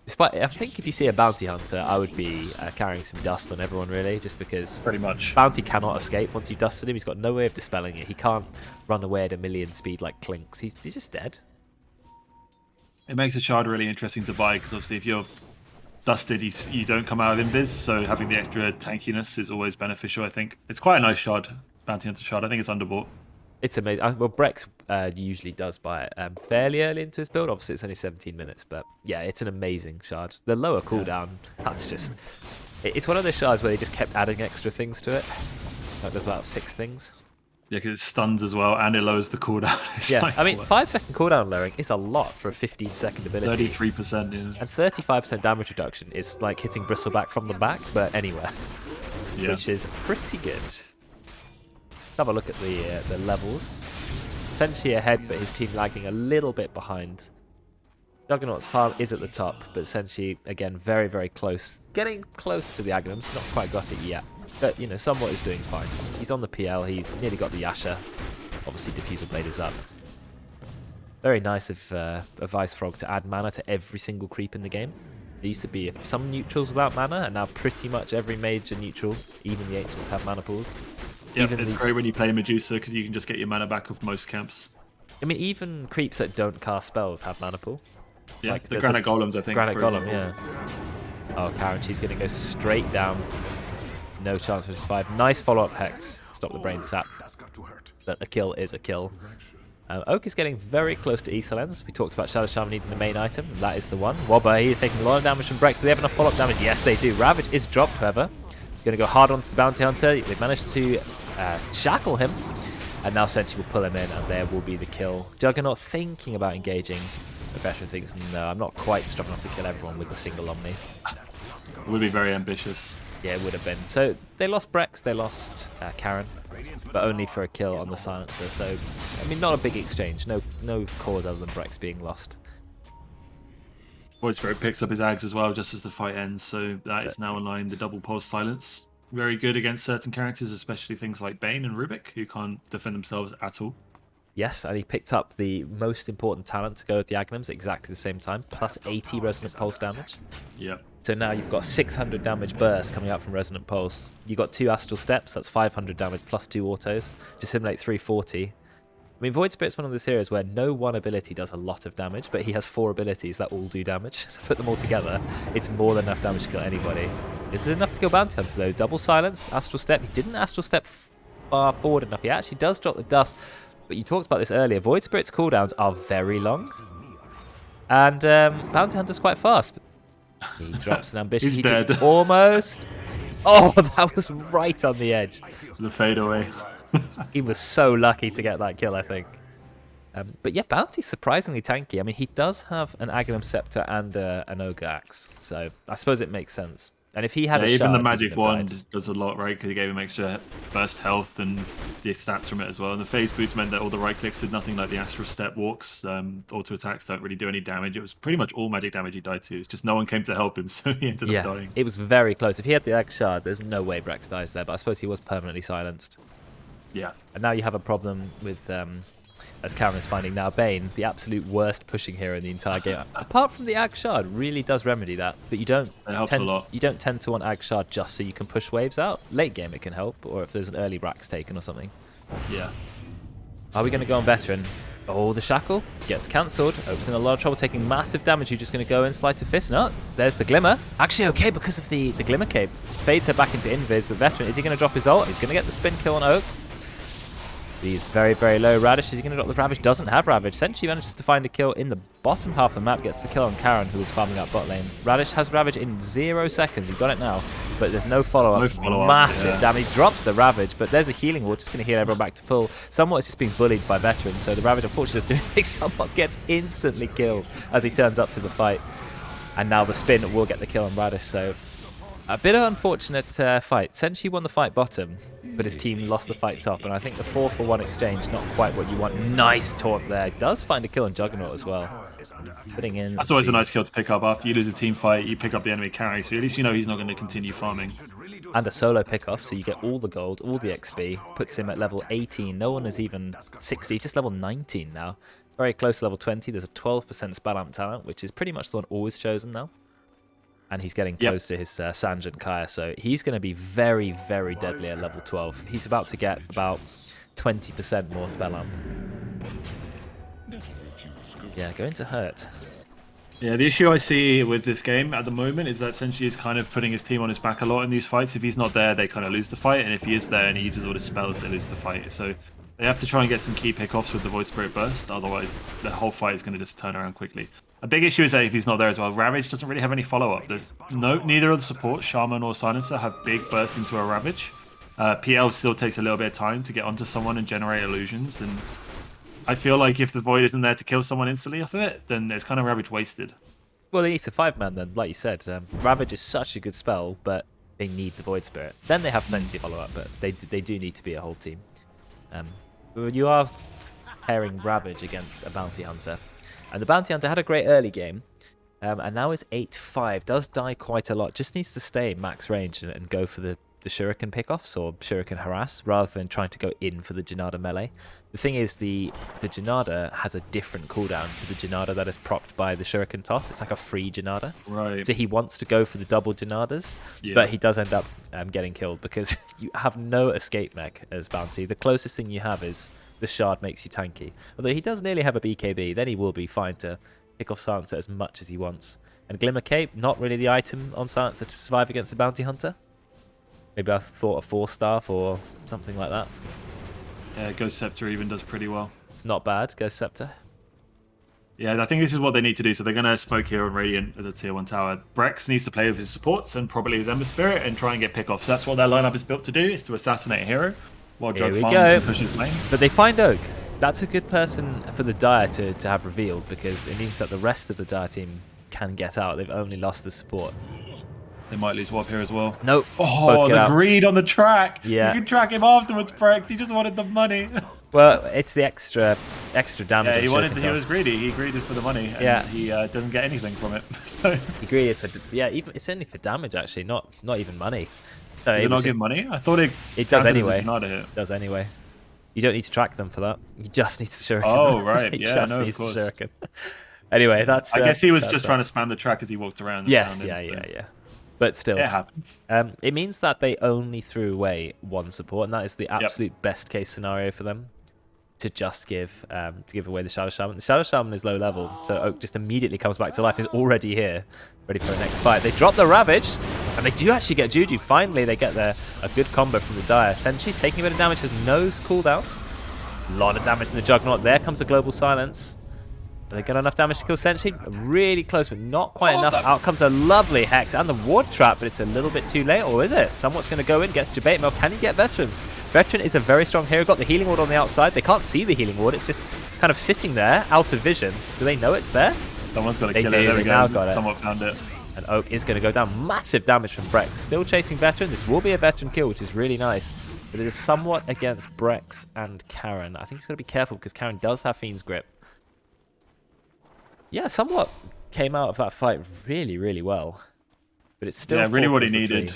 Despite, I think if you see a Bounty Hunter, I would be carrying some dust on everyone, really, just because pretty much Bounty cannot escape once you've dusted him. He's got no way of dispelling it. He can't run away at 1,000,000 speed like Clinks. He's just dead. It makes a shard really interesting to buy, because obviously if you're dusted, you don't come out of invis, so having the extra tankiness is always beneficial, I think. It's quite a nice shard, Bounty Hunter shard. I think it's underbought. It's amazing. Well, Brex usually does buy it fairly early into his build. Obviously, it's only 17 minutes, but yeah, it's an amazing shard. The lower cooldown, that's just... It's one of those shards where they just kept adding extra things to it. Like there's about 6 things. Yeah, because it stuns as well, and it lowers the cooldown. Yeah, like, I mean, 5-second cooldown lowering is a lot for a 15-second ability. 33%, yeah. And 35% damage reduction is like hitting Bristleback from the back, but anywhere. Yeah. Which is pretty good. Have a look at the levels. Essentially ahead, but his team lagging a little bit behind. Juggernaut's farm is at the top, but essentially, again, very, very close. Getting close to the Aghanims, not quite got it yet. But, you know, somewhat is doing fine. He's on the PL, he's nearly got the Yasha. Obviously, Diffusal Blade is up. Very nice of Ice Frog to add mana to every single creep in the game. There used to be some neutrals without mana, and now pretty much every major neutral, even the Ancients, have mana pools. Yeah, it's great when you play Medusa, because you can just get your mana back off most camps. I mean, even creeps that don't cast spells have mana pool. Yeah, like the Granite Golems, I think. Granite Golem, yeah. Oh, Karen, she's going to go straight down. No chance to survive. Nice follow-up Hex. Stop the brain sap. But a kill is a kill. Oak is getting very close to Ether Lens. We talked about Shadow Shaman needing the main item, and that is the one. Wobber, he is taking a lot of damage from Brex. Do they have enough follow-up damage? Yes, they do. Ravage is dropped, however. Going to go hard onto the Bounty Hunter. They've managed to shackle him. And now Senshi will pull him in, and there will be the kill. Juggernaut thinking about engaging. The veteran thinks, no, I'm not quite strong enough to kill everyone with a single Omni. It would be very ambitious. Yeah, it would have been. So they lost Brex, they lost Karen, but only for a kill on the Silencer. So, I mean, not a big exchange. No cause other than Brex being lost. Void Spirit picks up his Ags as well just as the fight ends, so that is now online. The double pulse silence. Very good against certain characters, especially things like Bane and Rubik, who can't defend themselves at all. Yes, and he picked up the most important talent to go with the Aghanims at exactly the same time, plus 80 Resonant Pulse damage. Yep. So now you've got 600 damage burst coming out from Resonant Pulse. You've got 2 Astral Steps, that's 500 damage plus 2 autos. Dissimulate 340. I mean, Void Spirit's one of those heroes where no one ability does a lot of damage, but he has 4 abilities that all do damage. So put them all together, it's more than enough damage to kill anybody. Is it enough to go Bounty Hunter though? Double Silence, Astral Step. He didn't Astral Step far forward enough. He actually does drop the dust. But you talked about this earlier. Void Spirit's cooldowns are very long. And Bounty Hunter's quite fast. He drops an ambition. He's dead. Almost. Oh, that was right on the edge. The fadeaway. He was so lucky to get that kill, I think. But yeah, Bounty's surprisingly tanky. I mean, he does have an Aghanim Scepter and an Ogre Axe. So I suppose it makes sense. And if he had a even shard, the he magic wouldn't have died. wand does a lot, right? Because it gave him extra burst health and the stats from it as well. And the phase boost meant that all the right clicks did nothing, like the astral step walks. Auto attacks don't really do any damage. It was pretty much all magic damage he died to. It's just no one came to help him, so he ended up dying. It was very close. If he had the Egg Shard, there's no way Brex dies there, but I suppose he was permanently silenced. Yeah. And now you have a problem with, as Karen is finding now, Bane, the absolute worst pushing hero in the entire game. Apart from the Ag Shard, really does remedy that, but you don't. It helps a lot. You don't tend to want Ag Shard just so you can push waves out. Late game it can help, or if there's an early Rax taken or something. Yeah. Are we going to go on Veteran? Oh, the Shackle gets cancelled. Oak's in a lot of trouble, taking massive damage. You're just going to go in, slide to Fist. No, there's the Glimmer. Actually, okay, because of the Glimmer Cape. Fades her back into Invis, but Veteran, is he going to drop his ult? He's going to get the spin kill on Oak. He's very, very low. Radish, is he going to drop the Ravage? Doesn't have Ravage. Senshi manages to find a kill in the bottom half of the map, gets the kill on Karen, who was farming up bot lane. Radish has Ravage in 0 seconds. He got it now, but there's no follow-up. Massive damage. Drops the Ravage, but there's a healing wall, just going to heal everyone back to full. Somewhat is just being bullied by Veteran, so the Ravage unfortunately is doing somewhat gets instantly killed as he turns up to the fight. And now the spin will get the kill on Radish, so a bit of an unfortunate fight. Senshi won the fight bottom, but his team lost the fight top, and I think the 4-for-1 exchange, not quite what you want. Nice taunt there. Does find a kill on Juggernaut as well. Putting in. That's always a nice kill to pick up. After you lose a team fight, you pick up the enemy carry, so at least you know he's not going to continue farming. And a solo pick-off, so you get all the gold, all the XP. Puts him at level 18. No one is even 60, just level 19 now. Very close to level 20. There's a 12% spell amp talent, which is pretty much the one always chosen now. And he's getting close to his Sanj and Kaya, so he's going to be very, very deadly at level 12. He's about to get about 20% more spell amp. Yeah, going to hurt. Yeah, the issue I see with this game at the moment is that Senshi is kind of putting his team on his back a lot in these fights. If he's not there, they kind of lose the fight, and if he is there and he uses all his spells, they lose the fight. So they have to try and get some key pickoffs with the Void Spirit Burst, otherwise the whole fight is going to just turn around quickly. A big issue is that if he's not there as well, Ravage doesn't really have any follow-up. There's neither of the supports, Shaman or Silencer, have big bursts into a Ravage. PL still takes a little bit of time to get onto someone and generate illusions, and I feel like if the Void isn't there to kill someone instantly off of it, then it's kind of Ravage wasted. Well, they need a 5-man then, like you said. Ravage is such a good spell, but they need the Void Spirit. Then they have plenty of follow-up, but they do need to be a whole team. But you are pairing Ravage against a Bounty Hunter. And the Bounty Hunter had a great early game, and now is 8-5. Does die quite a lot. Just needs to stay max range and go for the Shuriken pickoffs or Shuriken harass rather than trying to go in for the Janada melee. The thing is, the Janada has a different cooldown to the Janada that is propped by the Shuriken toss. It's like a free Janada. Right. So he wants to go for the double Janadas, but he does end up getting killed because you have no escape mech as Bounty. The closest thing you have is the shard makes you tanky. Although he does nearly have a BKB, then he will be fine to pick off Silencer as much as he wants. And Glimmer Cape, not really the item on Silencer to survive against the Bounty Hunter. Maybe I thought a 4-staff or something like that. Yeah, Ghost Scepter even does pretty well. It's not bad, Ghost Scepter. Yeah, I think this is what they need to do. So they're going to smoke here on Radiant at the tier 1 tower. Brex needs to play with his supports and probably his Ember Spirit and try and get pickoffs. That's what their lineup is built to do, is to assassinate a hero while Jug farms and pushes lanes. But they find Oak. That's a good person for the Dire to have revealed, because it means that the rest of the Dire team can get out. They've only lost the support. They might lose Wob here as well. Nope. Oh, the greed on the track. Yeah. You can track him afterwards, Brex. He just wanted the money. Well, it's the extra damage. Yeah, he was greedy. He greeded for the money, and he doesn't get anything from it. So he greeded for even it's only for damage actually, not even money. So did it not give money? I thought it does anyway. It does anyway. You don't need to track them for that. You just need to shuriken. Oh right, yeah, no, of course. Shuriken. Anyway, that's. I guess he was just trying to spam the track as he walked around. Yes, yeah. But still, it happens. It means that they only threw away one support, and that is the absolute best case scenario for them. To just give away the Shadow Shaman. The Shadow Shaman is low level, so Oak just immediately comes back to life. Is already here, ready for the next fight. They drop the Ravage, and they do actually get Juju. Finally, they get a good combo from the Dire. Senshi taking a bit of damage, has no cooldowns. A lot of damage in the Juggernaut. There comes the Global Silence. Do they get enough damage to kill Senshi? Really close, but not quite enough. Out comes a lovely Hex and the Ward Trap, but it's a little bit too late, or is it? Someone's going to go in, gets Debate Mail. Can he get Veteran? Veteran is a very strong hero. Got the Healing Ward on the outside. They can't see the Healing Ward. It's just kind of sitting there, out of vision. Do they know it's there? Someone's got to kill it. There we go. Now got it. Someone found it. And Oak is going to go down. Massive damage from Brex. Still chasing Veteran. This will be a Veteran kill, which is really nice. But it is somewhat against Brex and Karen. I think he's got to be careful because Karen does have Fiend's Grip. Yeah, somewhat came out of that fight really, really well. But it's still really what he needed.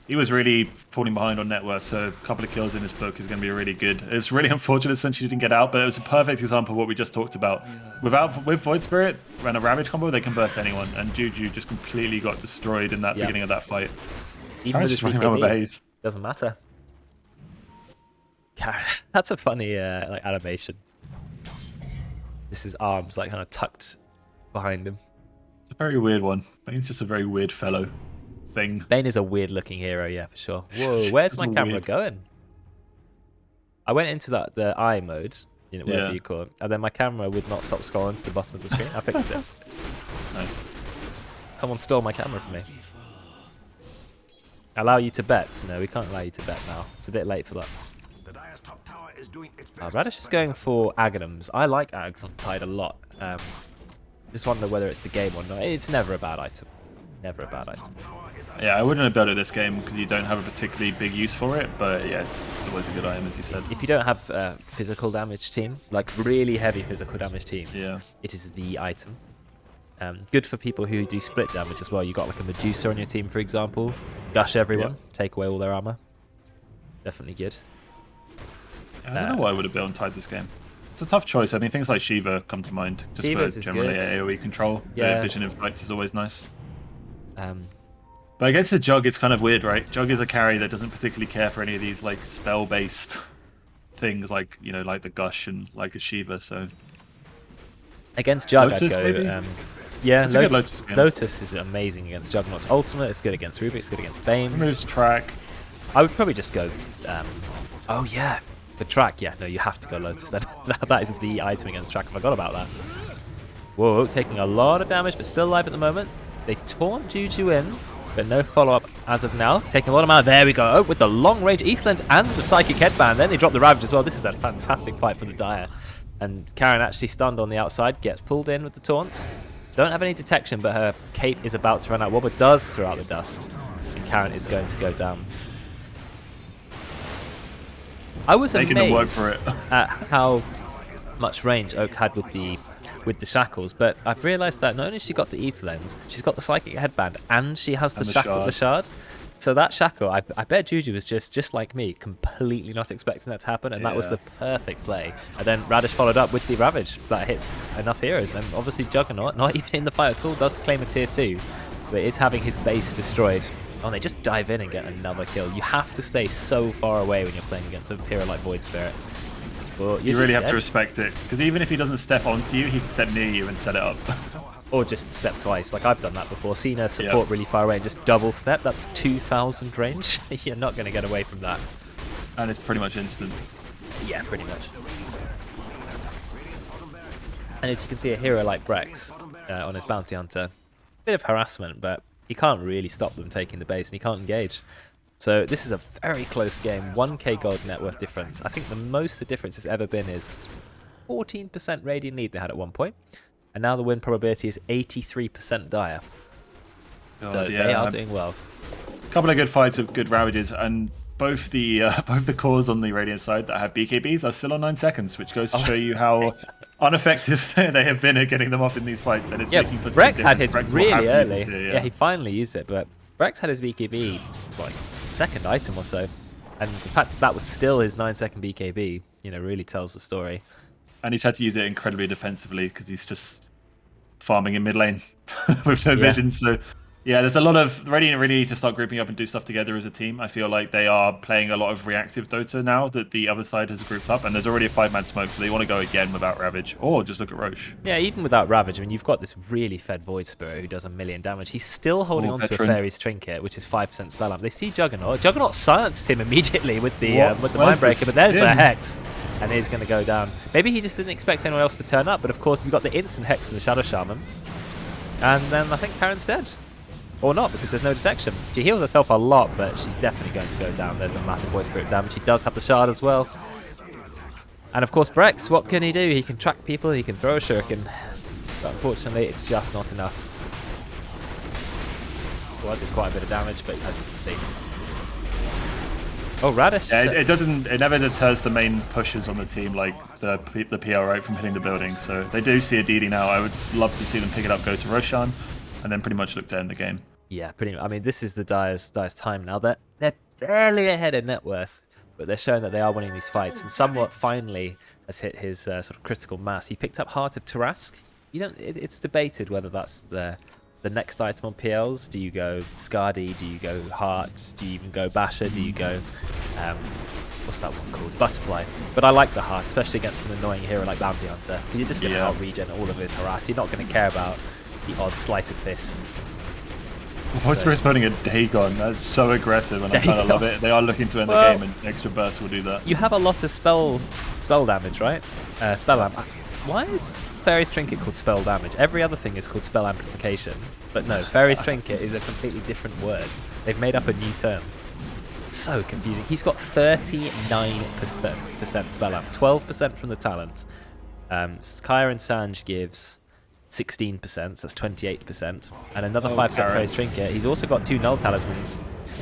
He was really falling behind on net worth, so a couple of kills in his book is going to be really good. It's really unfortunate since she didn't get out, but it was a perfect example of what we just talked about. With Void Spirit and a Ravage combo, they can burst anyone, and Juju just completely got destroyed in that beginning of that fight. Even with his BKB, doesn't matter. Karen, that's a funny like animation. This is arms like kind of tucked behind him. It's a very weird one. I think it's just a very weird fellow thing. Bane is a weird looking hero, yeah, for sure. Whoa, where's my camera going? I went into the eye mode, you know, whatever you call it, and then my camera would not stop scrolling to the bottom of the screen. I fixed it. Nice. Someone stole my camera from me. Allow you to bet? No, we can't allow you to bet now. It's a bit late for that. Radish is going for Aghanims. I like Aghs on Tide a lot. Just wonder whether it's the game or not. It's never a bad item. Never a bad item. Yeah, I wouldn't have built it this game because you don't have a particularly big use for it, but yeah, it's always a good item, as you said. If you don't have a physical damage team, like really heavy physical damage teams, it is the item. Good for people who do split damage as well. You got like a Medusa on your team, for example. Gush everyone, take away all their armor. Definitely good. I don't know why I would have built on Tide this game. It's a tough choice. I mean, things like Shiva come to mind, just Shiva's for generally AoE control. Yeah. Vision in fights is always nice. But against the Jug, it's kind of weird, right? Jug is a carry that doesn't particularly care for any of these like spell-based things, like like the Gush and like a Shiva. So against Jug, Lotus, I'd go. Yeah, Lotus is amazing against Juggernaut's ultimate. It's good against Rubik. It's good against Bane. Removes track. I would probably just go. Oh yeah, for track. Yeah, no, you have to go Lotus. Then that is the item against track. I forgot about that. Whoa, taking a lot of damage, but still alive at the moment. They taunt Juju in, but no follow-up as of now. Taking a lot of mana. There we go. Oh, with the long-range East Lens and the Psychic Headband. Then they drop the Ravage as well. This is a fantastic fight for the Dire. And Karen actually stunned on the outside. Gets pulled in with the taunt. Don't have any detection, but her cape is about to run out. Wobber does throw out the dust. And Karen is going to go down. I was amazed at how much range Oak had with the shackles, but I've realised that not only has she got the Ether Lens, she's got the Psychic Headband, and she has the shard. So that shackle, I bet Juju was just like me, completely not expecting that to happen, and that was the perfect play. And then Radish followed up with the Ravage that hit enough heroes, and obviously Juggernaut, not even in the fight at all, does claim a tier 2, but is having his base destroyed. Oh, and they just dive in and get another kill. You have to stay so far away when you're playing against a hero like Void Spirit. You really have to respect it, because even if he doesn't step onto you, he can step near you and set it up. Or just step twice, like I've done that before. Seen a support really far away and just double step. That's 2,000 range. You're not going to get away from that. And it's pretty much instant. Yeah, pretty much. And as you can see, a hero like Brex on his Bounty Hunter, bit of harassment, but he can't really stop them taking the base and he can't engage. So this is a very close game. 1k gold net worth difference. I think the most the difference has ever been is 14% Radiant lead they had at one point. And now the win probability is 83% Dire. So they are doing well. A couple of good fights with good Ravages, and both the cores on the Radiant side that have BKBs are still on 9 seconds, which goes to show you how ineffective they have been at getting them off in these fights. And it's making such Brex had his Brex really early. Here, he finally used it, but Brex had his BKB like second item or so, and the fact that was still his 9-second BKB, really tells the story. And he's had to use it incredibly defensively because he's just farming in mid lane with no vision. So yeah, there's a lot of Radiant really need to start grouping up and do stuff together as a team. I feel like they are playing a lot of reactive Dota now that the other side has grouped up, and there's already a 5-man smoke, so they want to go again without Ravage, or just look at Roche. Yeah, even without Ravage, I mean, you've got this really fed Void Spirit who does 1 million damage. He's still holding on to a Fairy's Trinket, which is 5% spell amp. They see Juggernaut. Juggernaut silences him immediately with the Mindbreaker, but there's the Hex, and he's going to go down. Maybe he just didn't expect anyone else to turn up, but of course we've got the instant Hex from the Shadow Shaman, and then I think Karen's dead. Or not, because there's no detection. She heals herself a lot, but she's definitely going to go down. There's a massive Void Spirit damage. He does have the shard as well. And of course, Brex, what can he do? He can track people, he can throw a shuriken. But unfortunately, it's just not enough. Well, did quite a bit of damage, but as you can see. Oh, Radish. Yeah, it never deters the main pushers on the team, like the PL right from hitting the building. So they do see a DD now. I would love to see them pick it up, go to Roshan, and then pretty much look to end the game. Yeah, pretty much. I mean, this is the Dire's time now. They're barely ahead in net worth, but they're showing that they are winning these fights. And somewhat finally has hit his sort of critical mass. He picked up Heart of Tarask. It's debated whether that's the next item on PLs. Do you go Skadi? Do you go Heart? Do you even go Basher? Do you go what's that one called? Butterfly. But I like the Heart, especially against an annoying hero like Bounty Hunter. You're just going to out regen all of his harass. You're not going to care about the odd sleight of fist. Void Spirit's putting a Deygone. That's so aggressive, and I kind of love it. They are looking to end the game, and extra burst will do that. You have a lot of spell damage, right? Spell amp. Why is Fairy's Trinket called spell damage? Every other thing is called spell amplification, but no, Fairy's Trinket is a completely different word. They've made up a new term. So confusing. He's got 39% spell amp, 12% from the talent. Skyer and Sanj gives 16%, so that's 28%, and another 5% Fairy's Trinket. He's also got 2 Null Talismans.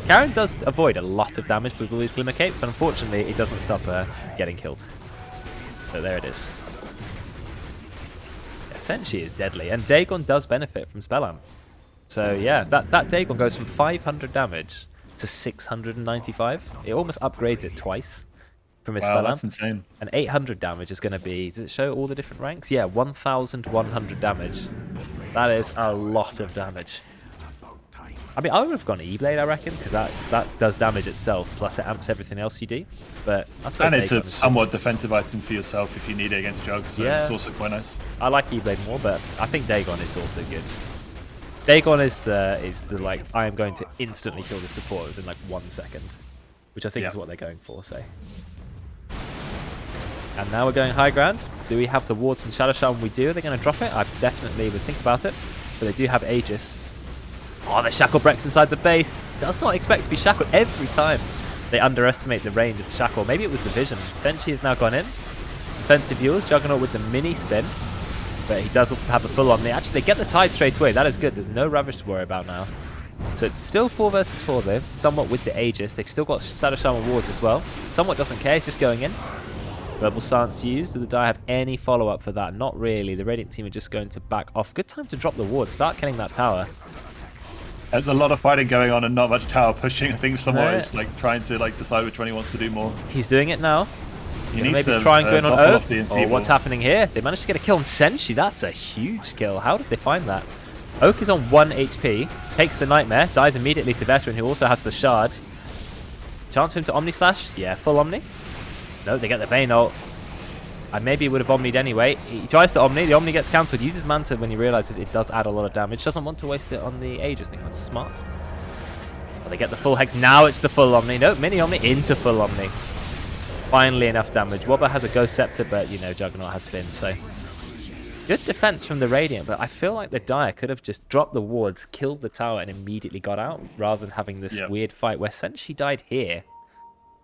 Karen does avoid a lot of damage with all these Glimmer Capes, but unfortunately it doesn't stop her getting killed. So there it is. Senshi is deadly, and Deygone does benefit from Spell Amp. So yeah, that Deygone goes from 500 damage to 695. It almost upgrades it twice from his Spell Amp. That's insane. And 800 damage is going to be, does it show all the different ranks? Yeah, 1100 damage. That is a lot of damage. I mean, I would have gone E-Blade, I reckon, because that does damage itself, plus it amps everything else you do. But I suppose and it's a somewhat defensive item for yourself if you need it against Jug, so it's also quite nice. I like E-Blade more, but I think Deygone is also good. Deygone is the like, I am going to instantly kill the support within like 1 second, which I think is what they're going for, so. And now we're going high ground. Do we have the wards from Shadow Shaman? We do. Are they going to drop it? I definitely would think about it, but they do have Aegis. Oh, they shackle Brex inside the base. Does not expect to be shackled every time. They underestimate the range of the shackle. Maybe it was the vision. Tenchi has now gone in. Defensive viewers. Juggernaut with the mini spin. But he does have a full on. Actually, they get the tide straight away. That is good. There's no Ravish to worry about now. So it's still 4 versus 4 though. Somewhat with the Aegis. They've still got Shadow Shaman wards as well. Somewhat doesn't care. He's just going in. Verbal Stance used. Do the Dire have any follow-up for that? Not really. The Radiant team are just going to back off. Good time to drop the ward. Start killing that tower. There's a lot of fighting going on and not much tower pushing. I think someone is like trying to like decide which one he wants to do more. He's doing it now. He needs maybe to try and go in on Oath. Oh, what's happening here? They managed to get a kill on Senshi. That's a huge kill. How did they find that? Oak is on 1 HP. Takes the Nightmare. Dies immediately to Veteran, who also has the Shard. Chance for him to Omni Slash? Yeah, full Omni. No, they get the Bane ult. I maybe would have Omni'd anyway. He tries to Omni. The Omni gets cancelled. Uses Manta when he realizes it does add a lot of damage. Doesn't want to waste it on the Aegis. I think that's smart. Well, they get the full Hex. Now it's the full Omni. No, mini Omni into full Omni. Finally enough damage. Wobber has a Ghost Scepter, but you know Juggernaut has spin, so good defense from the Radiant. But I feel like the Dire could have just dropped the wards, killed the tower, and immediately got out, rather than having this weird fight where Senshi died here.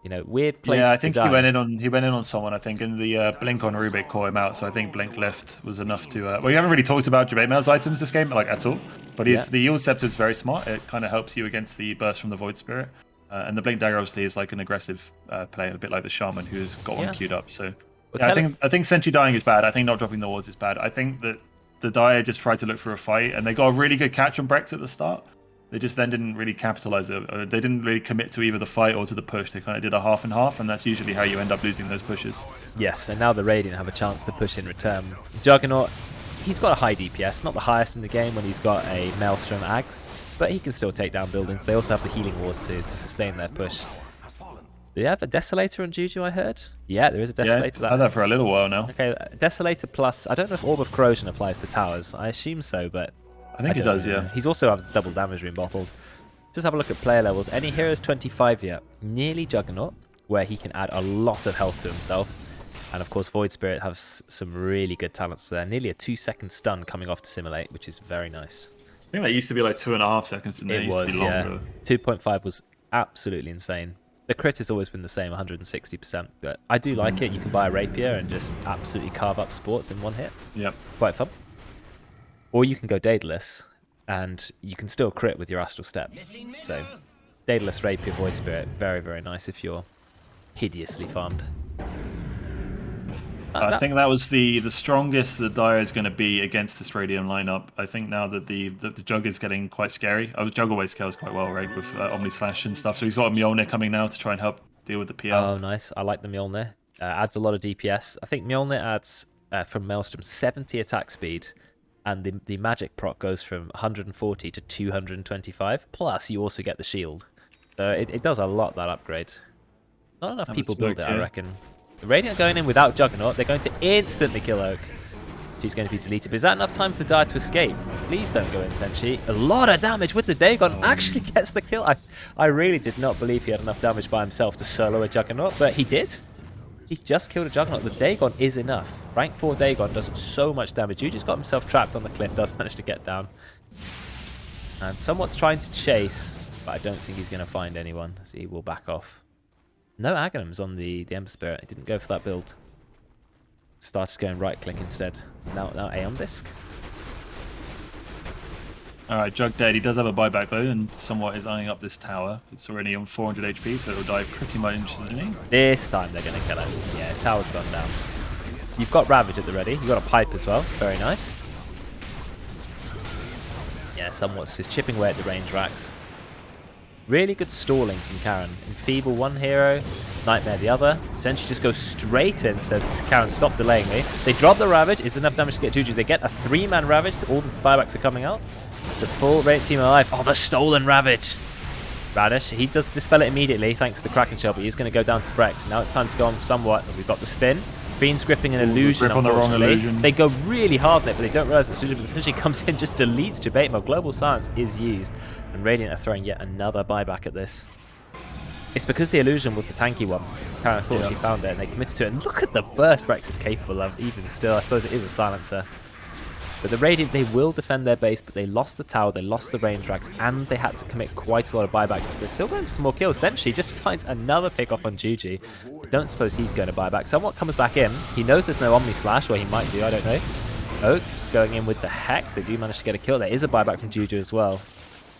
You know, weird place. Yeah, I think he went in on someone. I think, and the blink on Rubik caught him out. So I think blink lift was enough to. Well, we haven't really talked about Debate Mail's items this game, like at all. But the Yield Scepter is very smart. It kind of helps you against the burst from the Void Spirit, and the blink dagger obviously is like an aggressive play, a bit like the Shaman who's got one queued up. So yeah, I think Senshi dying is bad. I think not dropping the wards is bad. I think that the Dire just tried to look for a fight, and they got a really good catch on Brex at the start. They just then didn't really capitalize it. They didn't really commit to either the fight or to the push. They kind of did a half and half, and that's usually how you end up losing those pushes. Yes, and now the Radiant have a chance to push in return. Juggernaut, he's got a high DPS, not the highest in the game when he's got a Maelstrom Axe, but he can still take down buildings. They also have the Healing Ward to sustain their push. Do you have a Desolator on Juju, I heard? Yeah, there is a Desolator. Yeah, I've had that for a little while now. Okay, Desolator plus, I don't know if Orb of Corrosion applies to towers. I assume so, but I think he does, yeah. He's also has double damage ring bottled. Just have a look at player levels. Any heroes 25 yet? Nearly Juggernaut, where he can add a lot of health to himself. And of course, Void Spirit has some really good talents there. Nearly a 2-second stun coming off to Simulate, which is very nice. I think that used to be like 2.5 seconds. And it was, yeah. 2.5 was absolutely insane. The crit has always been the same, 160%. But I do like it. You can buy a Rapier and just absolutely carve up sports in one hit. Yep. Quite fun. Or you can go Daedalus. and you can still crit with your Astral Step. So, Daedalus Rapier, Void Spirit, very, very nice if you're hideously farmed. I think that was the strongest the Dire is going to be against this Radiant lineup. I think now that the Jug is getting quite scary. Jug always scales quite well, right, with Omni Slash and stuff. So he's got a Mjolnir coming now to try and help deal with the PL. Oh, nice. I like the Mjolnir. Adds a lot of DPS. I think Mjolnir adds, from Maelstrom, 70 attack speed. And the magic proc goes from 140 to 225. Plus, you also get the shield. So it does a lot, that upgrade. Not enough people build it, I reckon. The Radiant going in without Juggernaut. They're going to instantly kill Oak. She's going to be deleted. But is that enough time for the Dire to escape? Please don't go in, Senshi. A lot of damage with the Deygone. Actually gets the kill. I really did not believe he had enough damage by himself to solo a Juggernaut, but he did. He just killed a Juggernaut. The Deygone is enough. Rank 4 Deygone does so much damage. You just got himself trapped on the cliff. Does manage to get down. And Somewhat's trying to chase, but I don't think he's going to find anyone. So he will back off. No Aghanims on the Ember Spirit. He didn't go for that build. Started going right click instead. Now Aeon Disc. Alright, Jug dead. He does have a buyback though, and Somewhat is eyeing up this tower. It's already on 400 HP, so it'll die pretty much instantly. This time they're going to kill it. Yeah, tower's gone down. You've got Ravage at the ready. You've got a Pipe as well. Very nice. Yeah, Somewhat's just chipping away at the range racks. Really good stalling from Karen. Enfeeble one hero, Nightmare the other. Essentially just goes straight in, says Karen, stop delaying me. They drop the Ravage, it's enough damage to get Juju. They get a 3-man Ravage, all the buybacks are coming out. It's a full Radiant team alive. Oh, the stolen Ravage! Radish, he does dispel it immediately thanks to the Kraken Shell, but he's going to go down to Brex. Now it's time to go on Somewhat. We've got the spin. Fiend's gripping an illusion, grip on the wrong illusion. They go really hard on it, but they don't realize that Suju essentially comes in, just deletes Jabate mode. Global Silence is used, and Radiant are throwing yet another buyback at this. It's because the illusion was the tanky one. Karen thought she found it, and they committed to it. And look at the burst Brex is capable of, even still. I suppose it is a silencer. But the Radiant, they will defend their base, but they lost the tower, they lost the range racks, and they had to commit quite a lot of buybacks. They're still going for some more kills. Senshi just finds another pick off on Juju. I don't suppose he's going to buy back. Somewhat comes back in. He knows there's no Omni Slash, or he might do, I don't know. Oak going in with the Hex. They do manage to get a kill. There is a buyback from Juju as well.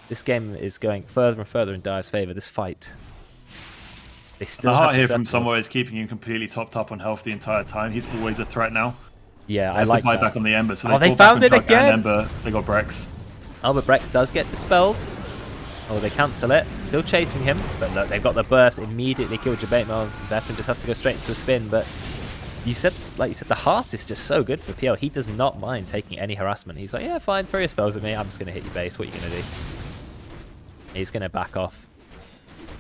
This game is going further and further in Dire's favour, this fight. They still the heart here from Somewhat is keeping him completely topped up on health the entire time. He's always a threat now. Yeah, I like that. Buy back on the Ember, so they found it again. Ember, they got Brex. Oh, but Brex does get dispelled. Oh, they cancel it. Still chasing him, but look, they've got the burst. Immediately killed Jabate Mel. Veteran just has to go straight into a spin. But you said, like you said, the heart is just so good for PL. He does not mind taking any harassment. He's like, yeah, fine, throw your spells at me. I'm just going to hit your base. What are you going to do? He's going to back off.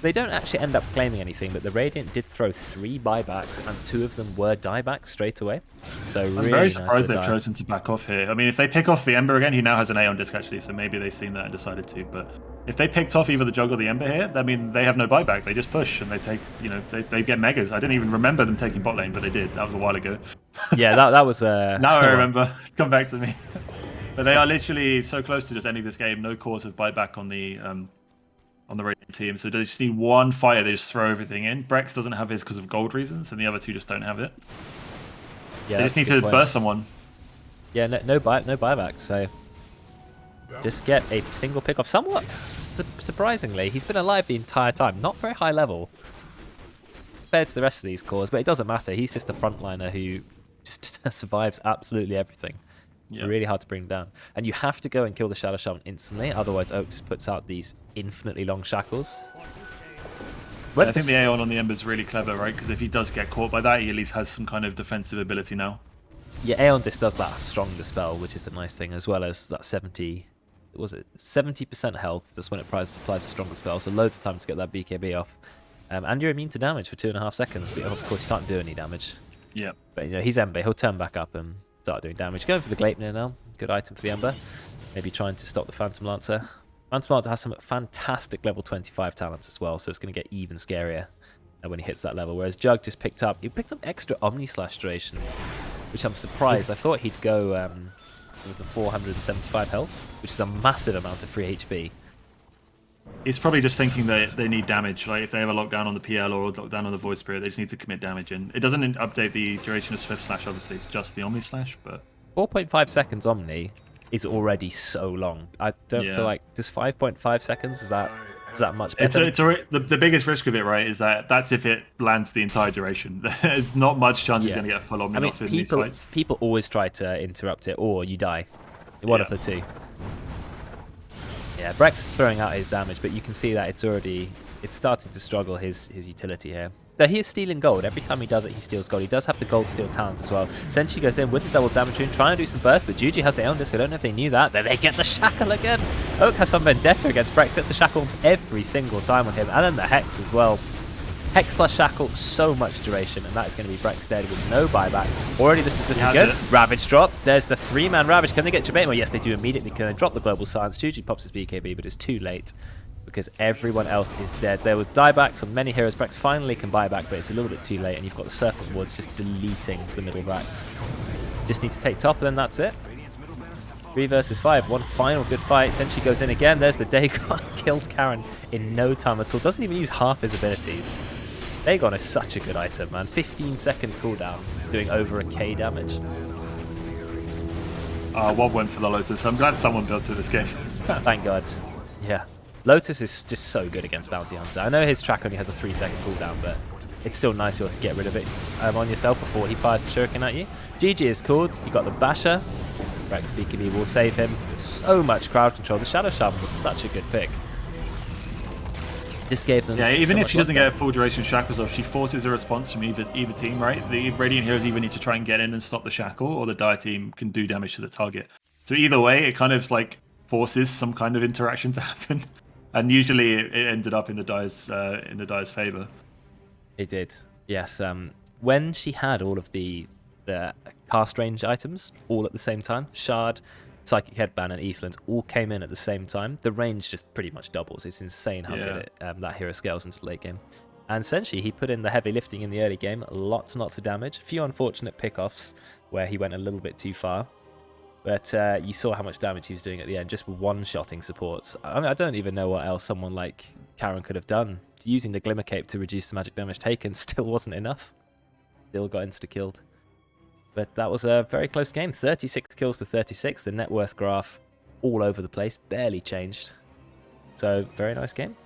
They don't actually end up claiming anything, but the Radiant did throw 3 buybacks, and 2 of them were diebacks straight away. So really I'm very surprised they've chosen to back off here. I mean, if they pick off the Ember again, he now has an Aeon Disc actually, so maybe they've seen that and decided to. But if they picked off either the Jug or the Ember here, I mean, they have no buyback. They just push and they take, you know, they get megas. I didn't even remember them taking bot lane, but they did. That was a while ago. Yeah, that was. Now I remember. Come back to me. But they are literally so close to just ending this game. No cause of buyback on the Radiant team, so they just need one fire. They just throw everything in. Brex doesn't have his because of gold reasons, and the other 2 just don't have it. Yeah, they just need to burst someone. Yeah, no buyback. So just get a single pick off. Somewhat surprisingly, he's been alive the entire time. Not very high level compared to the rest of these cores, but it doesn't matter. He's just the frontliner who just survives absolutely everything. Yeah. Really hard to bring down. And you have to go and kill the Shadow Shaman instantly, otherwise Oak just puts out these infinitely long shackles. I think the Aeon on the Ember is really clever, right? Because if he does get caught by that, he at least has some kind of defensive ability now. Yeah, Aeon Disc does that strong dispel, which is a nice thing, as well as that 70% health. That's when it applies a stronger spell, so loads of time to get that BKB off. And you're immune to damage for 2.5 seconds, but of course you can't do any damage. Yeah. But you know, he's Ember, he'll turn back up and start doing damage. Going for the Gleipnir now. Good item for the Ember. Maybe trying to stop the Phantom Lancer. Phantom Lancer has some fantastic level 25 talents as well, so it's going to get even scarier when he hits that level. Whereas Jug just picked up extra Omni Slash duration, which I'm surprised. I thought he'd go with the 475 health, which is a massive amount of free HP. He's probably just thinking that they need damage. Like if they have a lockdown on the PL or a lockdown on the Void Spirit, they just need to commit damage in. It doesn't update the duration of Swift Slash, obviously. It's just the Omni Slash, but 4.5 seconds Omni. is already so long. I don't feel like, does 5.5 seconds, is that much better? It's the biggest risk of it, right, is that's if it lands the entire duration. There's not much chance he's going to get full on off in these fights. People always try to interrupt it, or you die. One of the two. Yeah, Breck's throwing out his damage, but you can see that it's starting to struggle his utility here. Though he is stealing gold. Every time he does it, he steals gold. He does have the gold steal talent as well. Senshi goes in with the double damage rune, trying to do some burst, but Juju has their own disc. I don't know if they knew that. Then they get the shackle again. Oak has some vendetta against Breck. Gets the shackle almost every single time on him. And then the Hex as well. Hex plus shackle, so much duration, and that is going to be Breck's dead with no buyback. Already this is looking good. Ravage drops. There's the 3-man Ravage. Can they get Jabate? Well, yes, they do immediately. Can they drop the global silence? Juju pops his BKB, but it's too late because everyone else is dead. There was diebacks on many heroes. Brex finally can buy back, but it's a little bit too late, and you've got the Circle of Woods just deleting the middle racks. Just need to take top, and then that's it. 3 versus 5. One final good fight. Senshi goes in again. There's the Deygone. Kills Karen in no time at all. Doesn't even use half his abilities. Deygone is such a good item, man. 15-second cooldown, doing over a K damage. One win for the Lotus. I'm glad someone built to this game. Thank God. Yeah. Lotus is just so good against Bounty Hunter. I know his track only has a 3-second cooldown, but it's still nice to get rid of it on yourself before he fires the shuriken at you. GG is called. You got the Basher. Rex BKB will save him. So much crowd control. The Shadow Shaman was such a good pick. This gave them. Yeah, even if she doesn't get full duration shackles off, she forces a response from either team, right? The Radiant heroes either need to try and get in and stop the shackle, or the Dire team can do damage to the target. So either way, it kind of like forces some kind of interaction to happen, and usually it ended up in the Dire's favor. It did, yes. When she had all of the cast range items all at the same time, Shard, Psychic Headband and Ethelins all came in at the same time. The range just pretty much doubles. It's insane how good that hero scales into the late game. And Senshi, he put in the heavy lifting in the early game. Lots and lots of damage. A few unfortunate pickoffs where he went a little bit too far. But you saw how much damage he was doing at the end, just one-shotting supports. I mean, I don't even know what else someone like Karen could have done. Using the Glimmer Cape to reduce the magic damage taken still wasn't enough. Still got insta-killed. But that was a very close game. 36 kills to 36. The net worth graph all over the place. Barely changed. So, very nice game.